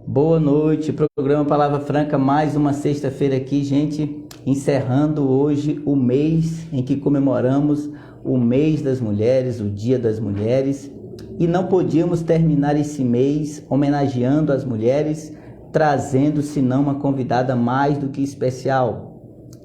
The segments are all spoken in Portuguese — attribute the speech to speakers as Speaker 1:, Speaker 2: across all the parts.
Speaker 1: Boa noite, programa Palavra Franca, mais uma sexta-feira aqui, gente, encerrando hoje o mês em que comemoramos o mês das mulheres, o Dia das Mulheres, e não podíamos terminar esse mês homenageando as mulheres, trazendo, senão, uma convidada mais do que especial.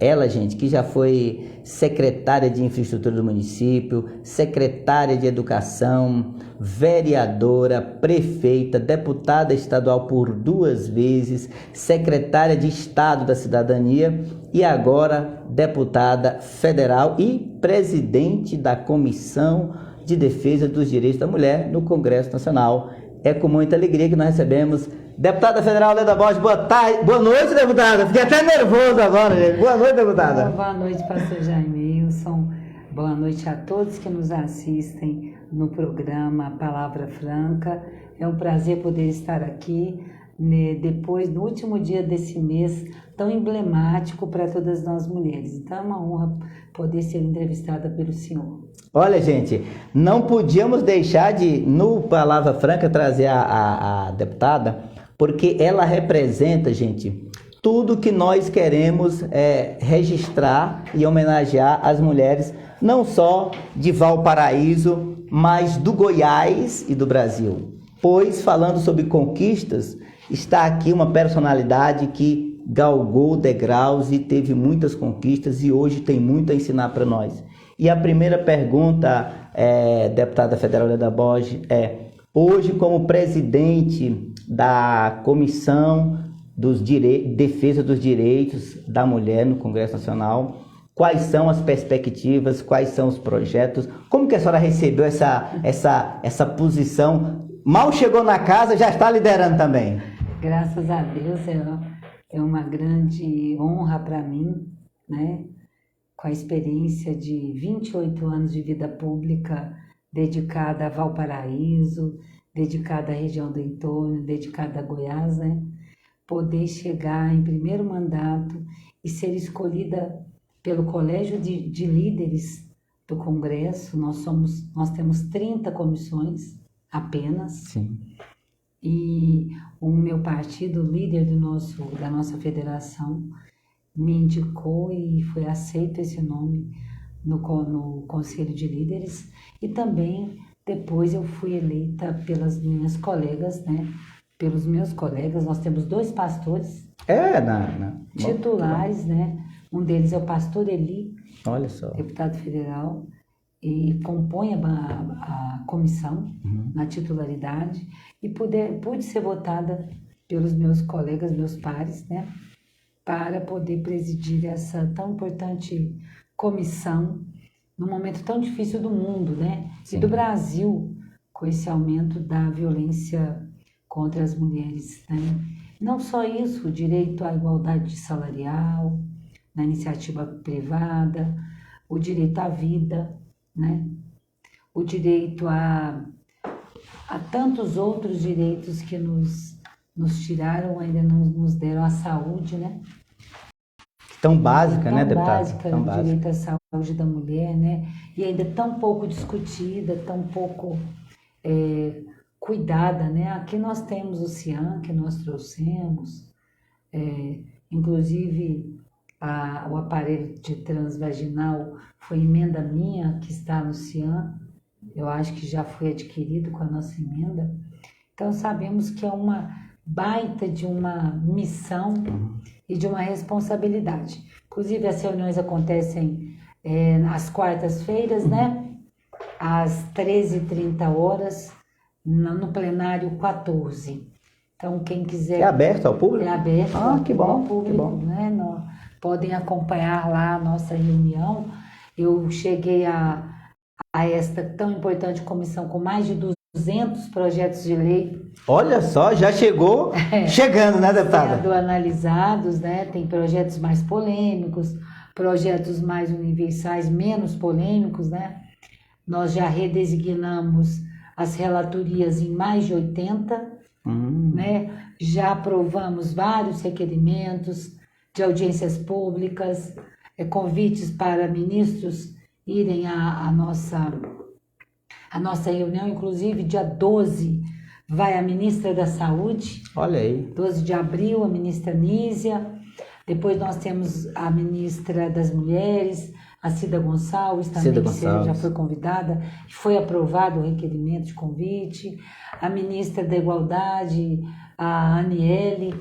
Speaker 1: Ela, gente, que já foi secretária de infraestrutura do município, secretária de educação, vereadora, prefeita, deputada estadual por 2 vezes, secretária de Estado da Cidadania e agora deputada federal e presidente da Comissão de Defesa dos Direitos da Mulher no Congresso Nacional. É com muita alegria que nós recebemos deputada federal Leda Borges. Boa tarde, boa noite, deputada. Fiquei até nervoso agora, gente. Boa noite, deputada.
Speaker 2: Boa noite, pastor Jaimilson. Boa noite a todos que nos assistem no programa Palavra Franca. É um prazer poder estar aqui, né, depois, no último dia desse mês tão emblemático para todas nós mulheres. Então é uma honra poder ser entrevistada pelo senhor.
Speaker 1: Olha, gente, não podíamos deixar de, no Palavra Franca, trazer a deputada, porque ela representa, gente, tudo que nós queremos registrar e homenagear as mulheres, não só de Valparaíso, mas do Goiás e do Brasil. Pois, falando sobre conquistas, está aqui uma personalidade que galgou degraus e teve muitas conquistas e hoje tem muito a ensinar para nós. E a primeira pergunta, deputada federal Leda Borges, hoje como presidente da Comissão Defesa dos Direitos da Mulher no Congresso Nacional, quais são as perspectivas, quais são os projetos, como que a senhora recebeu essa posição? Mal chegou na casa, já está liderando também.
Speaker 2: Graças a Deus, é uma grande honra para mim, né? Com a experiência de 28 anos de vida pública dedicada a Valparaíso, dedicada à região do entorno, dedicada a Goiás, né? Poder chegar em primeiro mandato e ser escolhida pelo Colégio de Líderes do Congresso. Nós temos 30 comissões apenas.
Speaker 1: Sim.
Speaker 2: E o meu partido, líder da nossa federação, me indicou e foi aceito esse nome no Conselho de Líderes. E também depois eu fui eleita pelas minhas colegas, né? Pelos meus colegas. Nós temos 2 pastores titulares, né? Um deles é o pastor Eli,
Speaker 1: olha só,
Speaker 2: deputado federal, e compõe a comissão na titularidade, e pude ser votada pelos meus colegas, meus pares, né? Para poder presidir essa tão importante comissão num momento tão difícil do mundo, né? Sim. E do Brasil, com esse aumento da violência contra as mulheres, né? Não só isso, o direito à igualdade salarial, na iniciativa privada, o direito à vida, né? O direito a tantos outros direitos que nos tiraram, ainda não nos deram a saúde, né?
Speaker 1: Tão básica, né, deputada?
Speaker 2: Básica, tão básica. Direito à saúde da mulher, né? E ainda tão pouco discutida, tão pouco cuidada, né? Aqui nós temos o CIAN, que nós trouxemos, inclusive o aparelho de transvaginal foi emenda minha, que está no CIAN, eu acho que já foi adquirido com a nossa emenda. Então sabemos que é uma baita de uma missão e de uma responsabilidade. Inclusive as reuniões acontecem às quartas-feiras, né? Às 13h30, no plenário 14. Então quem quiser...
Speaker 1: É aberto ao público?
Speaker 2: É aberto
Speaker 1: que bom,
Speaker 2: ao público,
Speaker 1: que bom.
Speaker 2: Né? Podem acompanhar lá a nossa reunião. Eu cheguei a esta tão importante comissão com mais de 200 projetos de lei.
Speaker 1: Olha só, já chegou chegando, né, deputada?
Speaker 2: Sendo analisados, né? Tem projetos mais polêmicos, projetos mais universais, menos polêmicos, né? Nós já redesignamos as relatorias em mais de 80, né? Já aprovamos vários requerimentos de audiências públicas, convites para ministros irem à nossa reunião, inclusive dia 12 vai a ministra da Saúde.
Speaker 1: Olha aí.
Speaker 2: 12 de abril, a ministra Nízia. Depois nós temos a ministra das Mulheres, a Cida Gonçalves, também
Speaker 1: Cida
Speaker 2: que
Speaker 1: Gonçalves.
Speaker 2: já foi convidada, foi aprovado o requerimento de convite. A ministra da Igualdade, a Aniele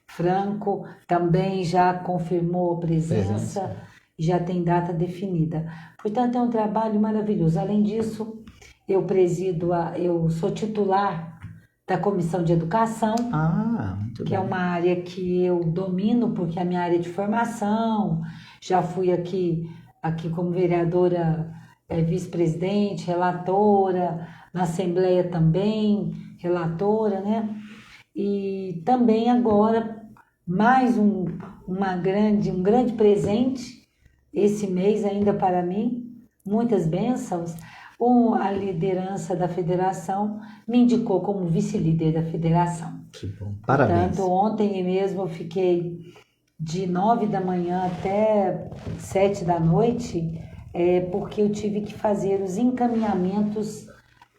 Speaker 2: Franco, também já confirmou a presença. Já tem data definida. Portanto, é um trabalho maravilhoso. Além disso, eu sou titular da Comissão de Educação,
Speaker 1: Muito
Speaker 2: que
Speaker 1: bem.
Speaker 2: é uma área que eu domino, porque é a minha área de formação. Já fui aqui como vereadora, vice-presidente, relatora, na Assembleia também, relatora, né? E também agora, mais um grande presente, esse mês ainda para mim, muitas bênçãos. A liderança da federação me indicou como vice-líder da federação.
Speaker 1: Que bom. Parabéns.
Speaker 2: Portanto, ontem mesmo eu fiquei de 9 da manhã até 7 da noite, porque eu tive que fazer os encaminhamentos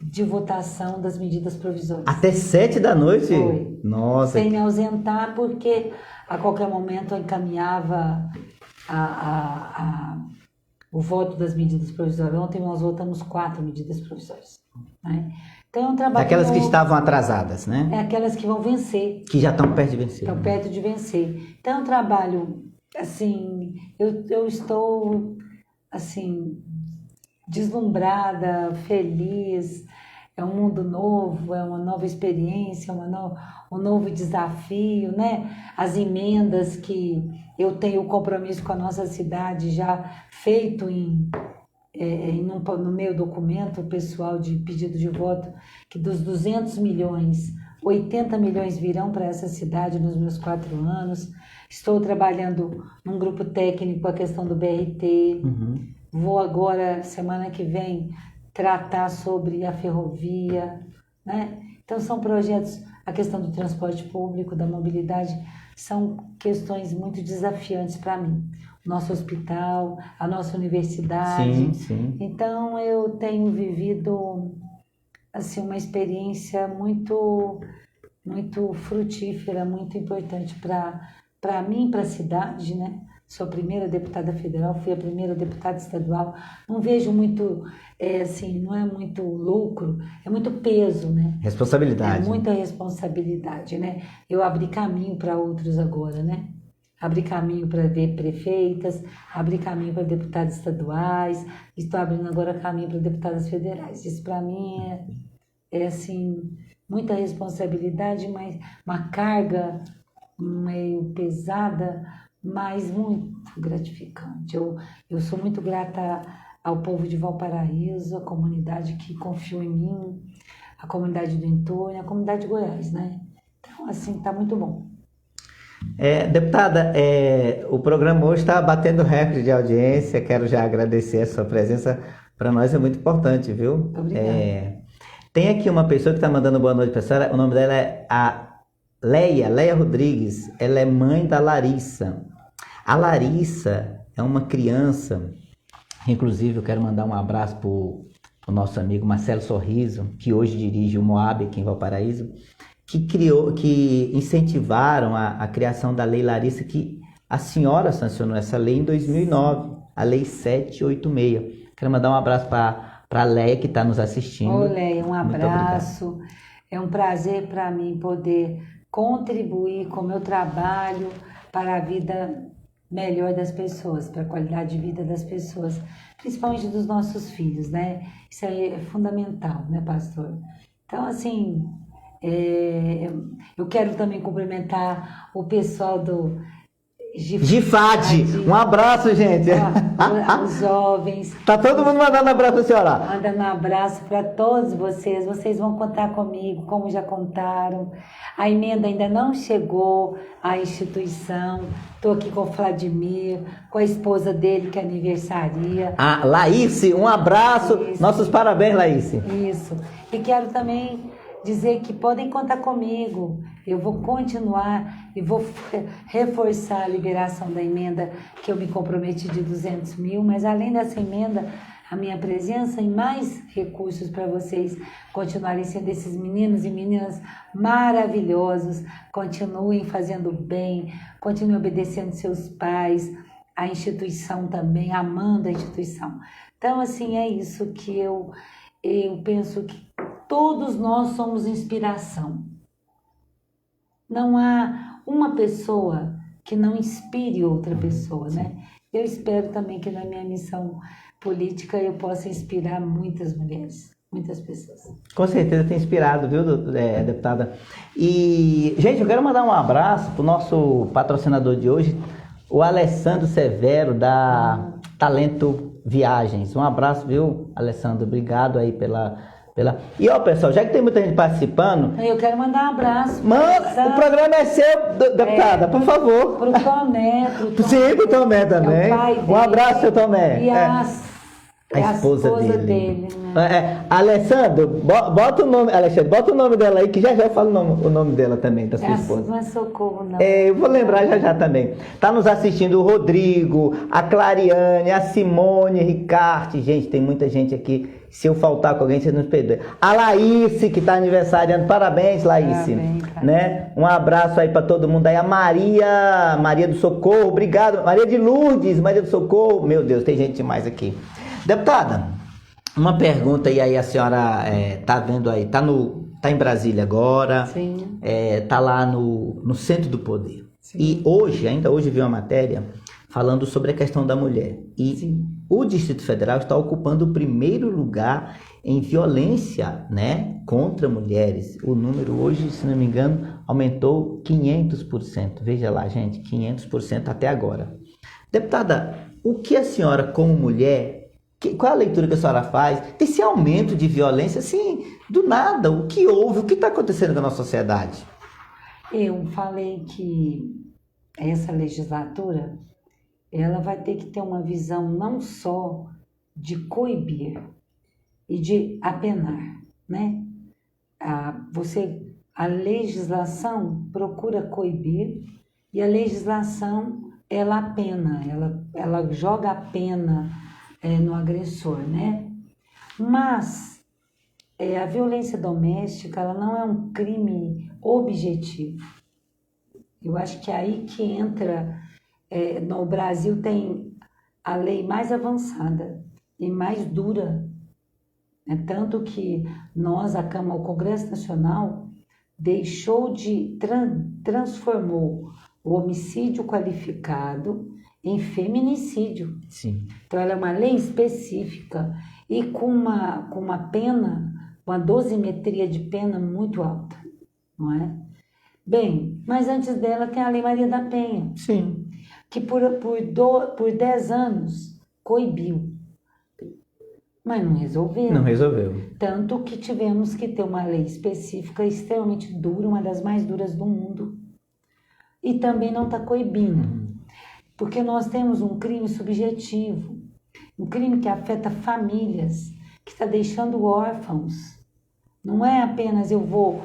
Speaker 2: de votação das medidas provisórias.
Speaker 1: Até 7 da noite?
Speaker 2: Foi.
Speaker 1: Nossa.
Speaker 2: Sem me ausentar, porque a qualquer momento eu encaminhava o voto das medidas provisórias. Ontem nós votamos 4 medidas provisórias. Né? Então é um trabalho...
Speaker 1: Aquelas que estavam atrasadas, né?
Speaker 2: Aquelas que vão vencer.
Speaker 1: Que já estão perto de vencer.
Speaker 2: Estão perto de vencer. Então é um trabalho, assim, eu estou, assim, deslumbrada, feliz. É um mundo novo, é uma nova experiência, um novo desafio, né? As emendas que eu tenho compromisso com a nossa cidade já feito no meu documento pessoal de pedido de voto, que dos 200 milhões, 80 milhões virão para essa cidade nos meus 4 anos. Estou trabalhando num grupo técnico a questão do BRT. Vou agora, semana que vem, tratar sobre a ferrovia, né? Então são projetos, a questão do transporte público, da mobilidade, são questões muito desafiantes para mim. O nosso hospital, a nossa universidade.
Speaker 1: Sim, sim.
Speaker 2: Então eu tenho vivido, assim, uma experiência muito, muito frutífera, muito importante para mim, para a cidade, né? Sou a primeira deputada federal, fui a primeira deputada estadual. Não vejo muito, assim, não é muito lucro, é muito peso, né?
Speaker 1: Responsabilidade.
Speaker 2: É muita responsabilidade, né? Eu abri caminho para outros agora, né? Abri caminho para ver prefeitas, abri caminho para deputados estaduais, estou abrindo agora caminho para deputadas federais. Isso para mim assim, muita responsabilidade, mas uma carga meio pesada, mas muito gratificante. Eu sou muito grata ao povo de Valparaíso, a comunidade que confiou em mim, a comunidade do entorno, a comunidade de Goiás, né? Então, assim, tá muito bom.
Speaker 1: Deputada, o programa hoje está batendo recorde de audiência. Quero já agradecer a sua presença. Para nós é muito importante, viu?
Speaker 2: Obrigada.
Speaker 1: Tem aqui uma pessoa que está mandando boa noite para a senhora. O nome dela é a Leia Rodrigues. Ela é mãe da Larissa. A Larissa é uma criança, inclusive eu quero mandar um abraço para o nosso amigo Marcelo Sorriso, que hoje dirige o Moab aqui em Valparaíso, que incentivaram a criação da Lei Larissa, que a senhora sancionou essa lei em 2009, a Lei 786. Quero mandar um abraço para a Leia, que está nos assistindo.
Speaker 2: Ô, Leia, um abraço. É um prazer para mim poder contribuir com o meu trabalho para a vida melhor das pessoas, para a qualidade de vida das pessoas, principalmente dos nossos filhos, né? Isso aí é fundamental, né, pastor? Então, assim, eu quero também cumprimentar o pessoal do
Speaker 1: GIFAD. Um abraço, gente.
Speaker 2: Os jovens.
Speaker 1: Tá todo mundo mandando abraço pra senhora.
Speaker 2: Mandando um abraço para todos vocês. Vocês vão contar comigo, como já contaram. A emenda ainda não chegou à instituição. Estou aqui com o Vladimir, com a esposa dele que aniversaria.
Speaker 1: Laíce, um abraço.
Speaker 2: Isso.
Speaker 1: Nossos parabéns, Laíce.
Speaker 2: Isso. E quero também dizer que podem contar comigo. Eu vou continuar e vou reforçar a liberação da emenda que eu me comprometi de 200 mil, mas além dessa emenda, a minha presença e mais recursos para vocês continuarem sendo esses meninos e meninas maravilhosos, continuem fazendo bem, continuem obedecendo seus pais, a instituição também, amando a instituição. Então, assim, é isso que eu penso que todos nós somos inspiração. Não há uma pessoa que não inspire outra pessoa, né? Eu espero também que na minha missão política eu possa inspirar muitas mulheres, muitas pessoas.
Speaker 1: Com certeza tem inspirado, viu, deputada? E, gente, eu quero mandar um abraço para o nosso patrocinador de hoje, o Alessandro Severo, da Talento Viagens. Um abraço, viu, Alessandro? Obrigado aí pela... E ó, pessoal, já que tem muita gente participando...
Speaker 2: Eu quero mandar um abraço.
Speaker 1: O programa é seu, deputada, por favor.
Speaker 2: Pro Tomé.
Speaker 1: Sim, pro Tomé também.
Speaker 2: É o pai dele.
Speaker 1: Um abraço, seu Tomé.
Speaker 2: E a esposa dele, né?
Speaker 1: Alessandro, bota o nome, Alexandre, bota o nome dela aí, que já eu falo o nome dela também, da sua esposa.
Speaker 2: Não é Socorro, não.
Speaker 1: Eu vou lembrar já também. Tá nos assistindo o Rodrigo, a Clariane, a Simone, Ricarte. Gente, tem muita gente aqui. Se eu faltar com alguém, vocês nos perdoem. A Laíse, que tá aniversariando. Parabéns, Laíse. Né? Um abraço aí para todo mundo aí. A Maria do Socorro, obrigado. Maria de Lourdes, Maria do Socorro. Meu Deus, tem gente demais aqui. Deputada, uma pergunta, e aí a senhora tá vendo aí, tá em Brasília agora.
Speaker 2: Sim.
Speaker 1: Tá lá no Centro do Poder.
Speaker 2: Sim.
Speaker 1: E ainda hoje vi uma matéria falando sobre a questão da mulher. E
Speaker 2: Sim.
Speaker 1: O Distrito Federal está ocupando o primeiro lugar em violência, né, contra mulheres. O número hoje, se não me engano, aumentou 500%. Veja lá, gente, 500% até agora. Deputada, o que a senhora, como mulher, qual a leitura que a senhora faz desse aumento de violência, assim, do nada? O que houve? O que está acontecendo com a nossa sociedade?
Speaker 2: Eu falei que essa legislatura, ela vai ter que ter uma visão não só de coibir e de apenar, né? A legislação procura coibir e a legislação, ela apena, ela joga a pena no agressor, né? Mas a violência doméstica, ela não é um crime objetivo. Eu acho que é aí que entra... no Brasil tem a lei mais avançada e mais dura. Tanto que o Congresso Nacional transformou o homicídio qualificado em feminicídio.
Speaker 1: Sim.
Speaker 2: Então ela é uma lei específica e com uma pena, uma dosimetria de pena muito alta, não é? Bem, mas antes dela tem a Lei Maria da Penha.
Speaker 1: Sim.
Speaker 2: Que por 10 anos coibiu, mas não resolveu.
Speaker 1: Não resolveu.
Speaker 2: Tanto que tivemos que ter uma lei específica extremamente dura, uma das mais duras do mundo, e também não está coibindo, porque nós temos um crime subjetivo, um crime que afeta famílias, que está deixando órfãos. Não é apenas eu vou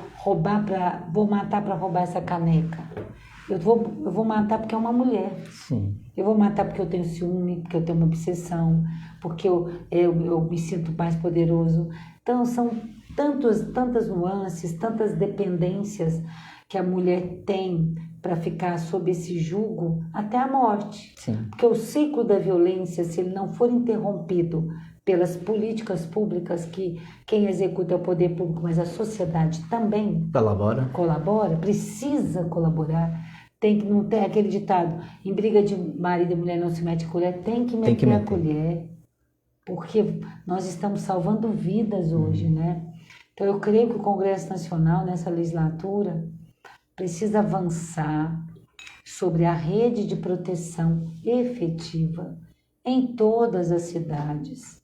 Speaker 2: matar para roubar essa caneca. Eu vou matar porque é uma mulher.
Speaker 1: Sim.
Speaker 2: Eu vou matar porque eu tenho ciúme, porque eu tenho uma obsessão, porque eu me sinto mais poderoso. Então, são tantas nuances, tantas dependências que a mulher tem para ficar sob esse jugo até a morte.
Speaker 1: Sim.
Speaker 2: Porque o ciclo da violência, se ele não for interrompido pelas políticas públicas, que quem executa é o poder público, mas a sociedade também colabora, precisa colaborar. Não tem aquele ditado, em briga de marido e mulher não se mete colher, tem que meter a colher, porque nós estamos salvando vidas hoje, né? Então eu creio que o Congresso Nacional, nessa legislatura, precisa avançar sobre a rede de proteção efetiva em todas as cidades.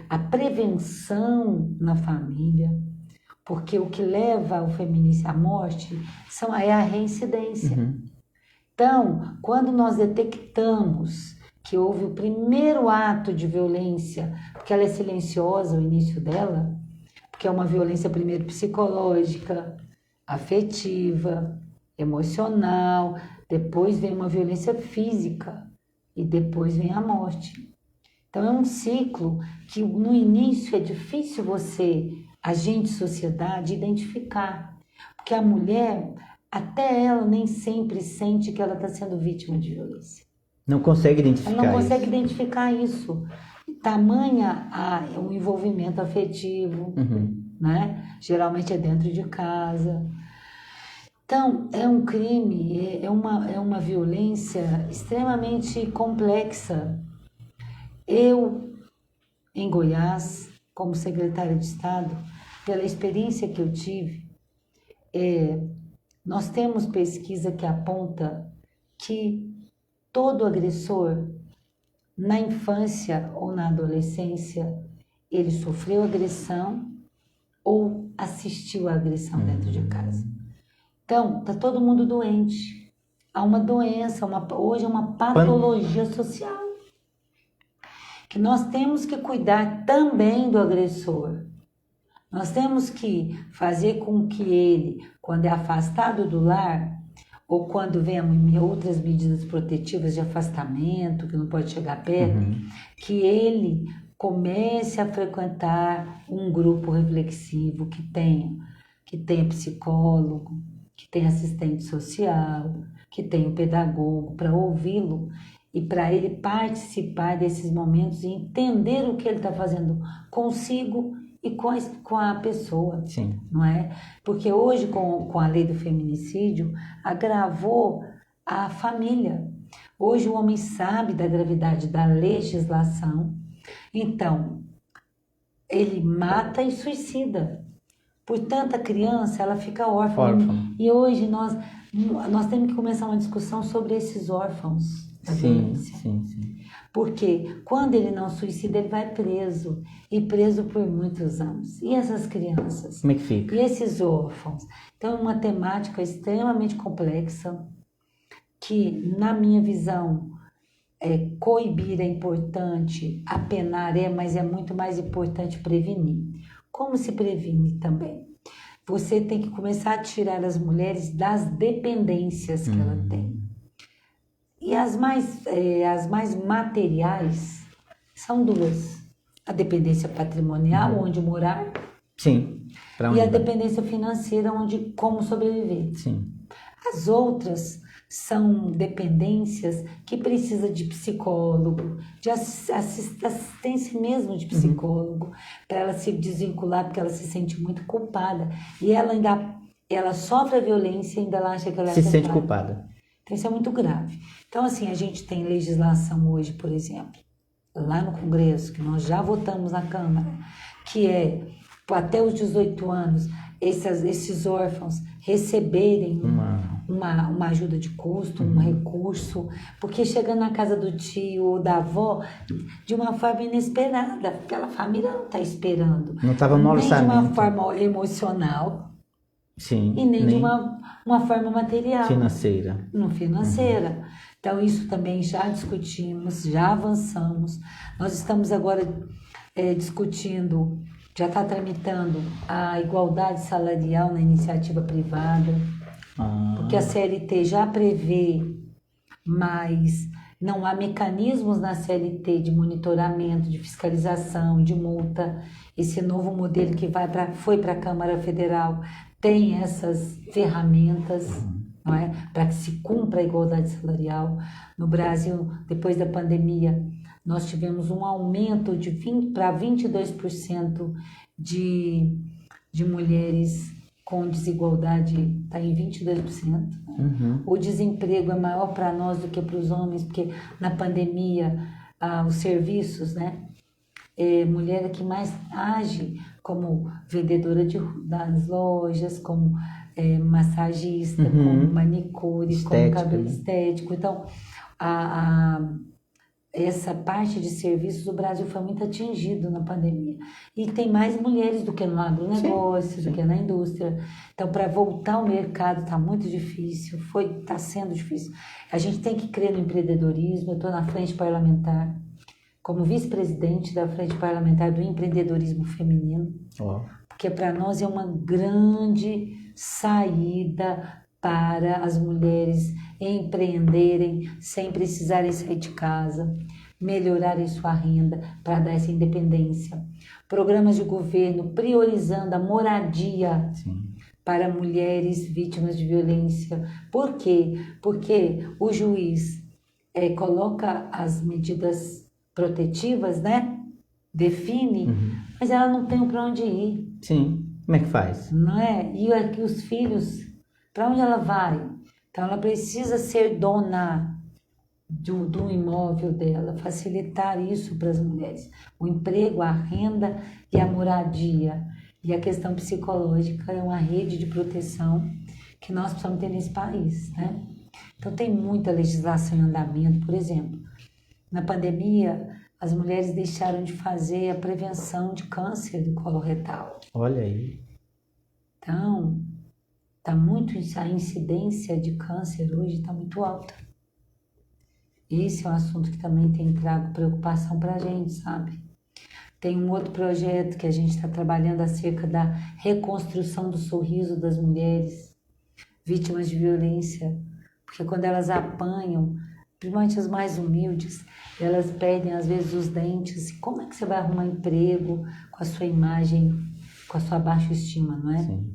Speaker 2: A prevenção na família, porque o que leva ao feminicídio, à morte, é a reincidência.
Speaker 1: Uhum.
Speaker 2: Então, quando nós detectamos que houve o primeiro ato de violência, porque ela é silenciosa, o início dela, porque é uma violência primeiro psicológica, afetiva, emocional, depois vem uma violência física e depois vem a morte. Então é um ciclo que no início é difícil você, agente de sociedade, identificar. Porque a mulher, até ela nem sempre sente que ela está sendo vítima de violência.
Speaker 1: Não consegue identificar
Speaker 2: Ela não consegue
Speaker 1: isso.
Speaker 2: identificar isso. Tamanha o envolvimento afetivo, né? Geralmente é dentro de casa. Então, é um crime, é uma violência extremamente complexa. Eu, em Goiás, como secretária de Estado, pela experiência que eu tive, nós temos pesquisa que aponta que todo agressor, na infância ou na adolescência, ele sofreu agressão ou assistiu à agressão dentro de casa. Então, tá todo mundo doente. Há uma doença, hoje é uma patologia social. Que nós temos que cuidar também do agressor. Nós temos que fazer com que ele, quando é afastado do lar, ou quando vem outras medidas protetivas de afastamento, que não pode chegar perto, que ele comece a frequentar um grupo reflexivo que tenha psicólogo, que tenha assistente social, que tenha o pedagogo para ouvi-lo e para ele participar desses momentos e entender o que ele está fazendo consigo e com a pessoa,
Speaker 1: Sim.
Speaker 2: não é? Porque hoje, com a lei do feminicídio, agravou a família. Hoje o homem sabe da gravidade da legislação, então ele mata e suicida. Portanto, a criança, ela fica órfã. E hoje nós temos que começar uma discussão sobre esses órfãos da violência.
Speaker 1: Sim.
Speaker 2: Porque quando ele não suicida, ele vai preso. E preso por muitos anos. E essas crianças?
Speaker 1: Como é que fica?
Speaker 2: E esses órfãos? Então, é uma temática extremamente complexa que, na minha visão, coibir é importante, apenar mas é muito mais importante prevenir. Como se previne também? Você tem que começar a tirar as mulheres das dependências que ela tem. E as mais materiais são duas. A dependência patrimonial, onde morar.
Speaker 1: Sim.
Speaker 2: E a dependência financeira, como sobreviver.
Speaker 1: Sim.
Speaker 2: As outras são dependências que precisam de psicólogo, de assistência mesmo de psicólogo, para ela se desvincular, porque ela se sente muito culpada. E ela sofre a violência e ainda ela acha que ela
Speaker 1: se sente culpada.
Speaker 2: Então, isso é muito grave. Então, assim, a gente tem legislação hoje, por exemplo, lá no Congresso, que nós já votamos na Câmara, que é, até os 18 anos, esses órfãos receberem uma ajuda de custo, um recurso, porque chegando na casa do tio ou da avó, de uma forma inesperada, aquela família não está esperando.
Speaker 1: Não estava no orçamento.
Speaker 2: Nem de uma forma emocional.
Speaker 1: Sim,
Speaker 2: e nem de uma forma material.
Speaker 1: Financeira.
Speaker 2: Então, isso também já discutimos, já avançamos. Nós estamos agora discutindo, já está tramitando a igualdade salarial na iniciativa privada, porque a CLT já prevê, mas não há mecanismos na CLT de monitoramento, de fiscalização, de multa. Esse novo modelo que foi para a Câmara Federal tem essas ferramentas, não é? Para que se cumpra a igualdade salarial. No Brasil, depois da pandemia, nós tivemos um aumento de 20% para 22% de mulheres com desigualdade, está em 22%. Né? O desemprego é maior para nós do que para os homens, porque na pandemia, os serviços, né? Mulher é que mais age como vendedora das lojas, como massagista, como manicure, estético, como cabelo estético. Então, essa parte de serviços, o Brasil foi muito atingido na pandemia. E tem mais mulheres do que no agronegócio, do que na indústria. Então, para voltar ao mercado está muito difícil, está sendo difícil. A gente tem que crer no empreendedorismo. Eu estou na frente parlamentar, como vice-presidente da Frente Parlamentar do Empreendedorismo Feminino, porque para nós é uma grande saída para as mulheres empreenderem sem precisarem sair de casa, melhorarem sua renda para dar essa independência. Programas de governo priorizando a moradia para mulheres vítimas de violência. Por quê? Porque o juiz coloca as medidas protetivas, né? Define, mas ela não tem para onde ir.
Speaker 1: Sim. Como é que faz?
Speaker 2: Não é? E aqui os filhos, para onde ela vai? Então ela precisa ser dona do imóvel dela, facilitar isso para as mulheres. O emprego, a renda e a moradia. E a questão psicológica é uma rede de proteção que nós precisamos ter nesse país, né? Então tem muita legislação em andamento, por exemplo. Na pandemia, as mulheres deixaram de fazer a prevenção de câncer do colo retal.
Speaker 1: Olha aí.
Speaker 2: Então, a incidência de câncer hoje está muito alta. Esse é um assunto que também tem trago preocupação para a gente, sabe? Tem um outro projeto que a gente está trabalhando acerca da reconstrução do sorriso das mulheres vítimas de violência, porque quando elas apanham, principalmente as mais humildes, elas perdem às vezes os dentes. Como é que você vai arrumar emprego com a sua imagem, com a sua baixa estima, não é?
Speaker 1: Sim.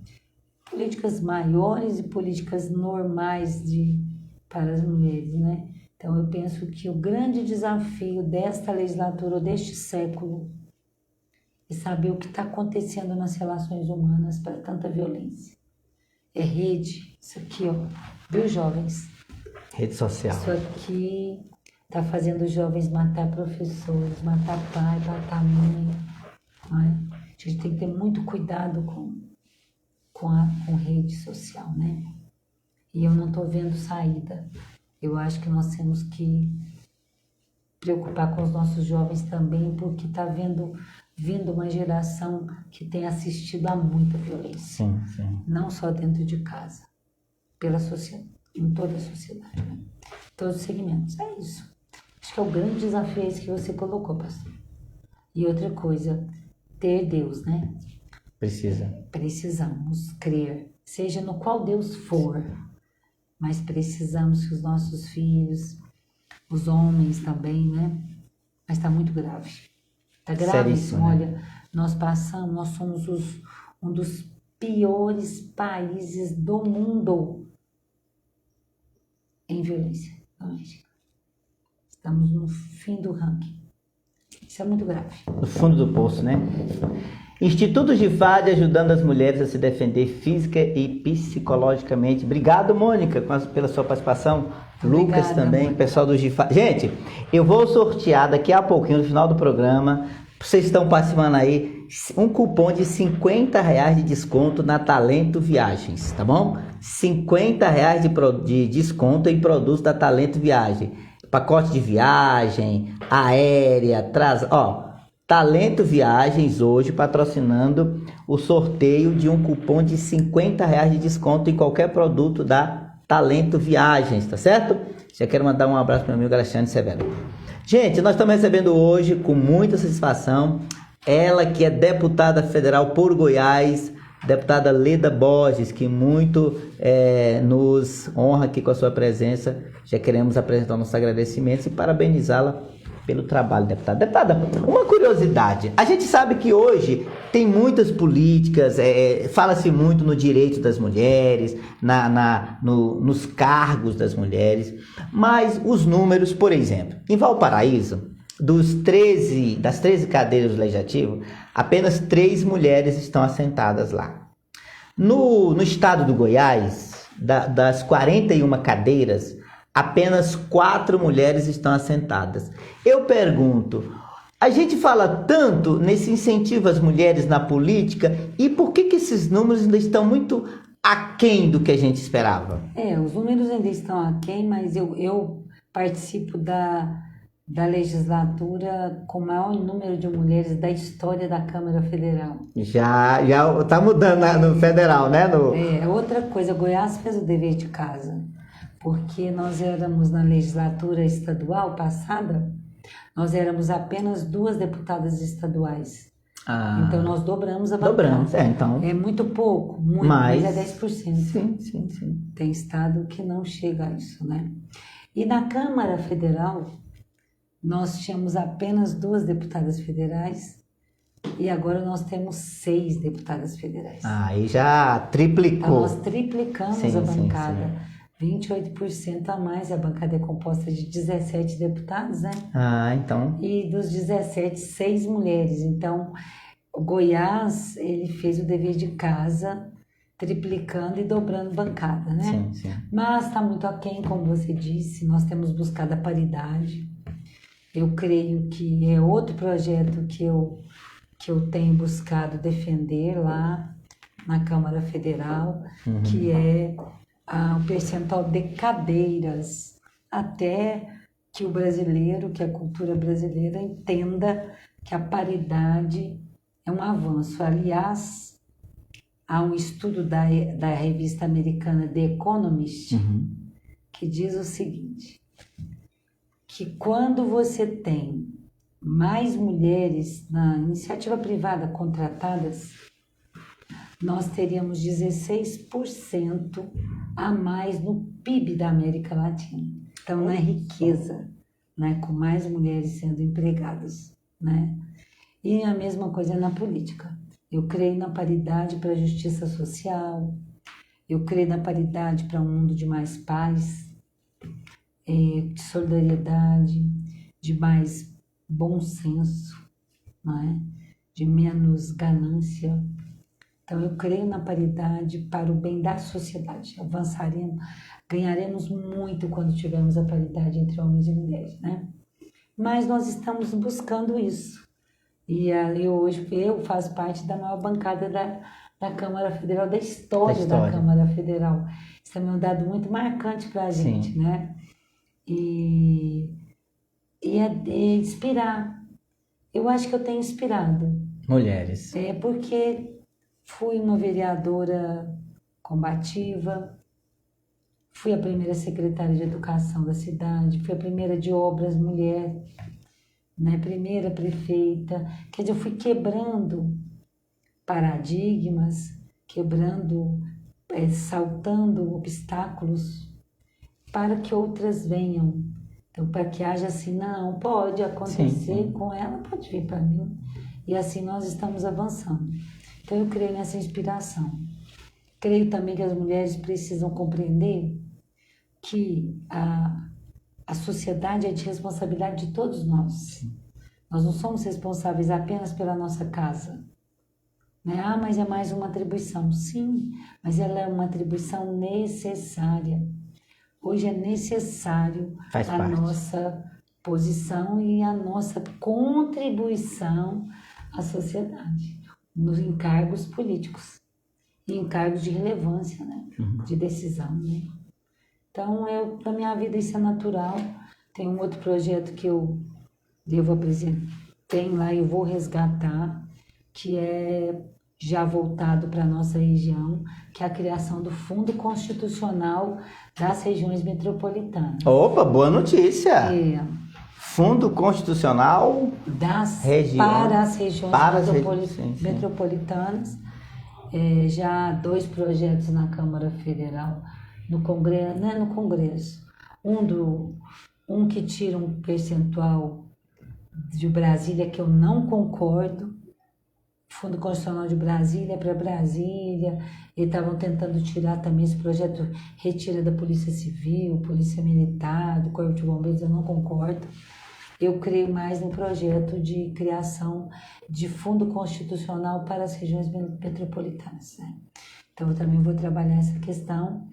Speaker 2: Políticas maiores e políticas normais para as mulheres, né? Então eu penso que o grande desafio desta legislatura ou deste século é saber o que está acontecendo nas relações humanas para tanta violência. É rede, isso aqui, ó, viu, jovens?
Speaker 1: Rede social.
Speaker 2: Isso aqui está fazendo os jovens matar professores, matar pai, matar mãe. Não é? A gente tem que ter muito cuidado com rede social, né? E eu não estou vendo saída. Eu acho que nós temos que preocupar com os nossos jovens também, porque está vindo uma geração que tem assistido a muita violência.
Speaker 1: Sim.
Speaker 2: Não só dentro de casa, pela sociedade, em toda a sociedade, né? Todos os segmentos. É isso. Acho que é o grande desafio esse que você colocou, pastor. E outra coisa, ter Deus, né? Precisamos crer, seja no qual Deus for, mas precisamos que os nossos filhos, os homens também, né? Mas está muito grave. Está gravíssimo.
Speaker 1: Né?
Speaker 2: Olha, nós somos um dos piores países do mundo em violência doméstica. Estamos no fim do ranking. Isso é muito grave.
Speaker 1: No fundo do poço, né? Instituto GIFAD ajudando as mulheres a se defender física e psicologicamente. Obrigado, Mônica, pela sua participação.
Speaker 2: Obrigada,
Speaker 1: Lucas também,
Speaker 2: Mônica.
Speaker 1: pessoal do GIFAD. Gente, eu vou sortear daqui a pouquinho, no final do programa, vocês estão participando aí, um cupom de R$50 de desconto na Talento Viagens, tá bom? R$50 de desconto em produtos da Talento Viagem. Pacote de viagem, aérea, Talento Viagens hoje patrocinando o sorteio de um cupom de R$50 de desconto em qualquer produto da Talento Viagens, tá certo? Já quero mandar um abraço para meu amigo Alexandre Severo. Gente, nós estamos recebendo hoje com muita satisfação ela que é deputada federal por Goiás, deputada Leda Borges, que muito nos honra aqui com a sua presença. Já queremos apresentar nossos agradecimentos e parabenizá-la pelo trabalho, deputada. Deputada, uma curiosidade. A gente sabe que hoje tem muitas políticas, fala-se muito no direito das mulheres, nos cargos das mulheres, mas os números, por exemplo, em Valparaíso, das 13 cadeiras do Legislativo, apenas 3 mulheres estão assentadas lá. No estado do Goiás, das 41 cadeiras, apenas 4 mulheres estão assentadas. Eu pergunto, a gente fala tanto nesse incentivo às mulheres na política, e por que esses números ainda estão muito aquém do que a gente esperava?
Speaker 2: Os números ainda estão aquém, mas eu participo da legislatura com o maior número de mulheres da história da Câmara Federal.
Speaker 1: Já está mudando no federal, né?
Speaker 2: Outra coisa, Goiás fez o dever de casa. Porque nós éramos na legislatura estadual passada, nós éramos apenas 2 deputadas estaduais. Então nós dobramos a bancada.
Speaker 1: Dobramos, então.
Speaker 2: É muito pouco, mas é 10%.
Speaker 1: Sim.
Speaker 2: Tem estado que não chega a isso, né? E na Câmara Federal, nós tínhamos apenas 2 deputadas federais e agora nós temos 6 deputadas federais.
Speaker 1: Aí já triplicou.
Speaker 2: Então, nós triplicamos
Speaker 1: Sim,
Speaker 2: a bancada.
Speaker 1: sim.
Speaker 2: 28% a mais, a bancada é composta de 17 deputados, né?
Speaker 1: Então.
Speaker 2: E dos 17, 6 mulheres. Então, o Goiás, ele fez o dever de casa, triplicando e dobrando bancada, né?
Speaker 1: Sim, sim.
Speaker 2: Mas está muito aquém, como você disse, nós temos buscado a paridade. Eu creio que é outro projeto que eu tenho buscado defender lá na Câmara Federal, que é o percentual de cadeiras, até que o brasileiro, que a cultura brasileira entenda que a paridade é um avanço. Aliás, há um estudo da revista americana The Economist que diz o seguinte, que quando você tem mais mulheres na iniciativa privada contratadas, nós teríamos 16% a mais no PIB da América Latina. Então, na riqueza, né, com mais mulheres sendo empregadas, né? E a mesma coisa na política. Eu creio na paridade para a justiça social, eu creio na paridade para um mundo de mais paz, de solidariedade, de mais bom senso, não é? De menos ganância. Então, eu creio na paridade para o bem da sociedade. Avançaremos, ganharemos muito quando tivermos a paridade entre homens e mulheres, né? Mas nós estamos buscando isso. E hoje eu faço parte da maior bancada da Câmara Federal, da história da Câmara Federal. Isso é um dado muito marcante para a gente,
Speaker 1: sim,
Speaker 2: né? E é inspirar. Eu acho que eu tenho inspirado.
Speaker 1: Mulheres.
Speaker 2: Porque fui uma vereadora combativa, fui a primeira secretária de educação da cidade, fui a primeira de obras mulher, né? Primeira prefeita. Quer dizer, eu fui quebrando paradigmas, saltando obstáculos para que outras venham. Então, para que haja assim, não, pode acontecer com ela, pode vir para mim. E assim nós estamos avançando. Então, eu creio nessa inspiração. Creio também que as mulheres precisam compreender que a sociedade é de responsabilidade de todos nós. Nós não somos responsáveis apenas pela nossa casa. Né? Mas é mais uma atribuição. Sim, mas ela é uma atribuição necessária. Hoje é necessário a nossa posição e a nossa contribuição à sociedade, nos encargos políticos e encargos de relevância, né? De decisão. Né? Então, na minha vida isso é natural. Tem um outro projeto que eu devo apresentar, tem lá e eu vou resgatar, que é já voltado para a nossa região, que é a criação do Fundo Constitucional das Regiões Metropolitanas.
Speaker 1: Opa, boa notícia! Fundo Constitucional
Speaker 2: para as regiões metropolitanas. Já 2 projetos na Câmara Federal, no Congresso, não é no Congresso. Um que tira um percentual de Brasília que eu não concordo, Fundo Constitucional de Brasília para Brasília, e estavam tentando tirar também esse projeto, retira da Polícia Civil, Polícia Militar, do Corpo de Bombeiros, eu não concordo. Eu creio mais no projeto de criação de Fundo Constitucional para as regiões metropolitanas. Né? Então, eu também vou trabalhar essa questão.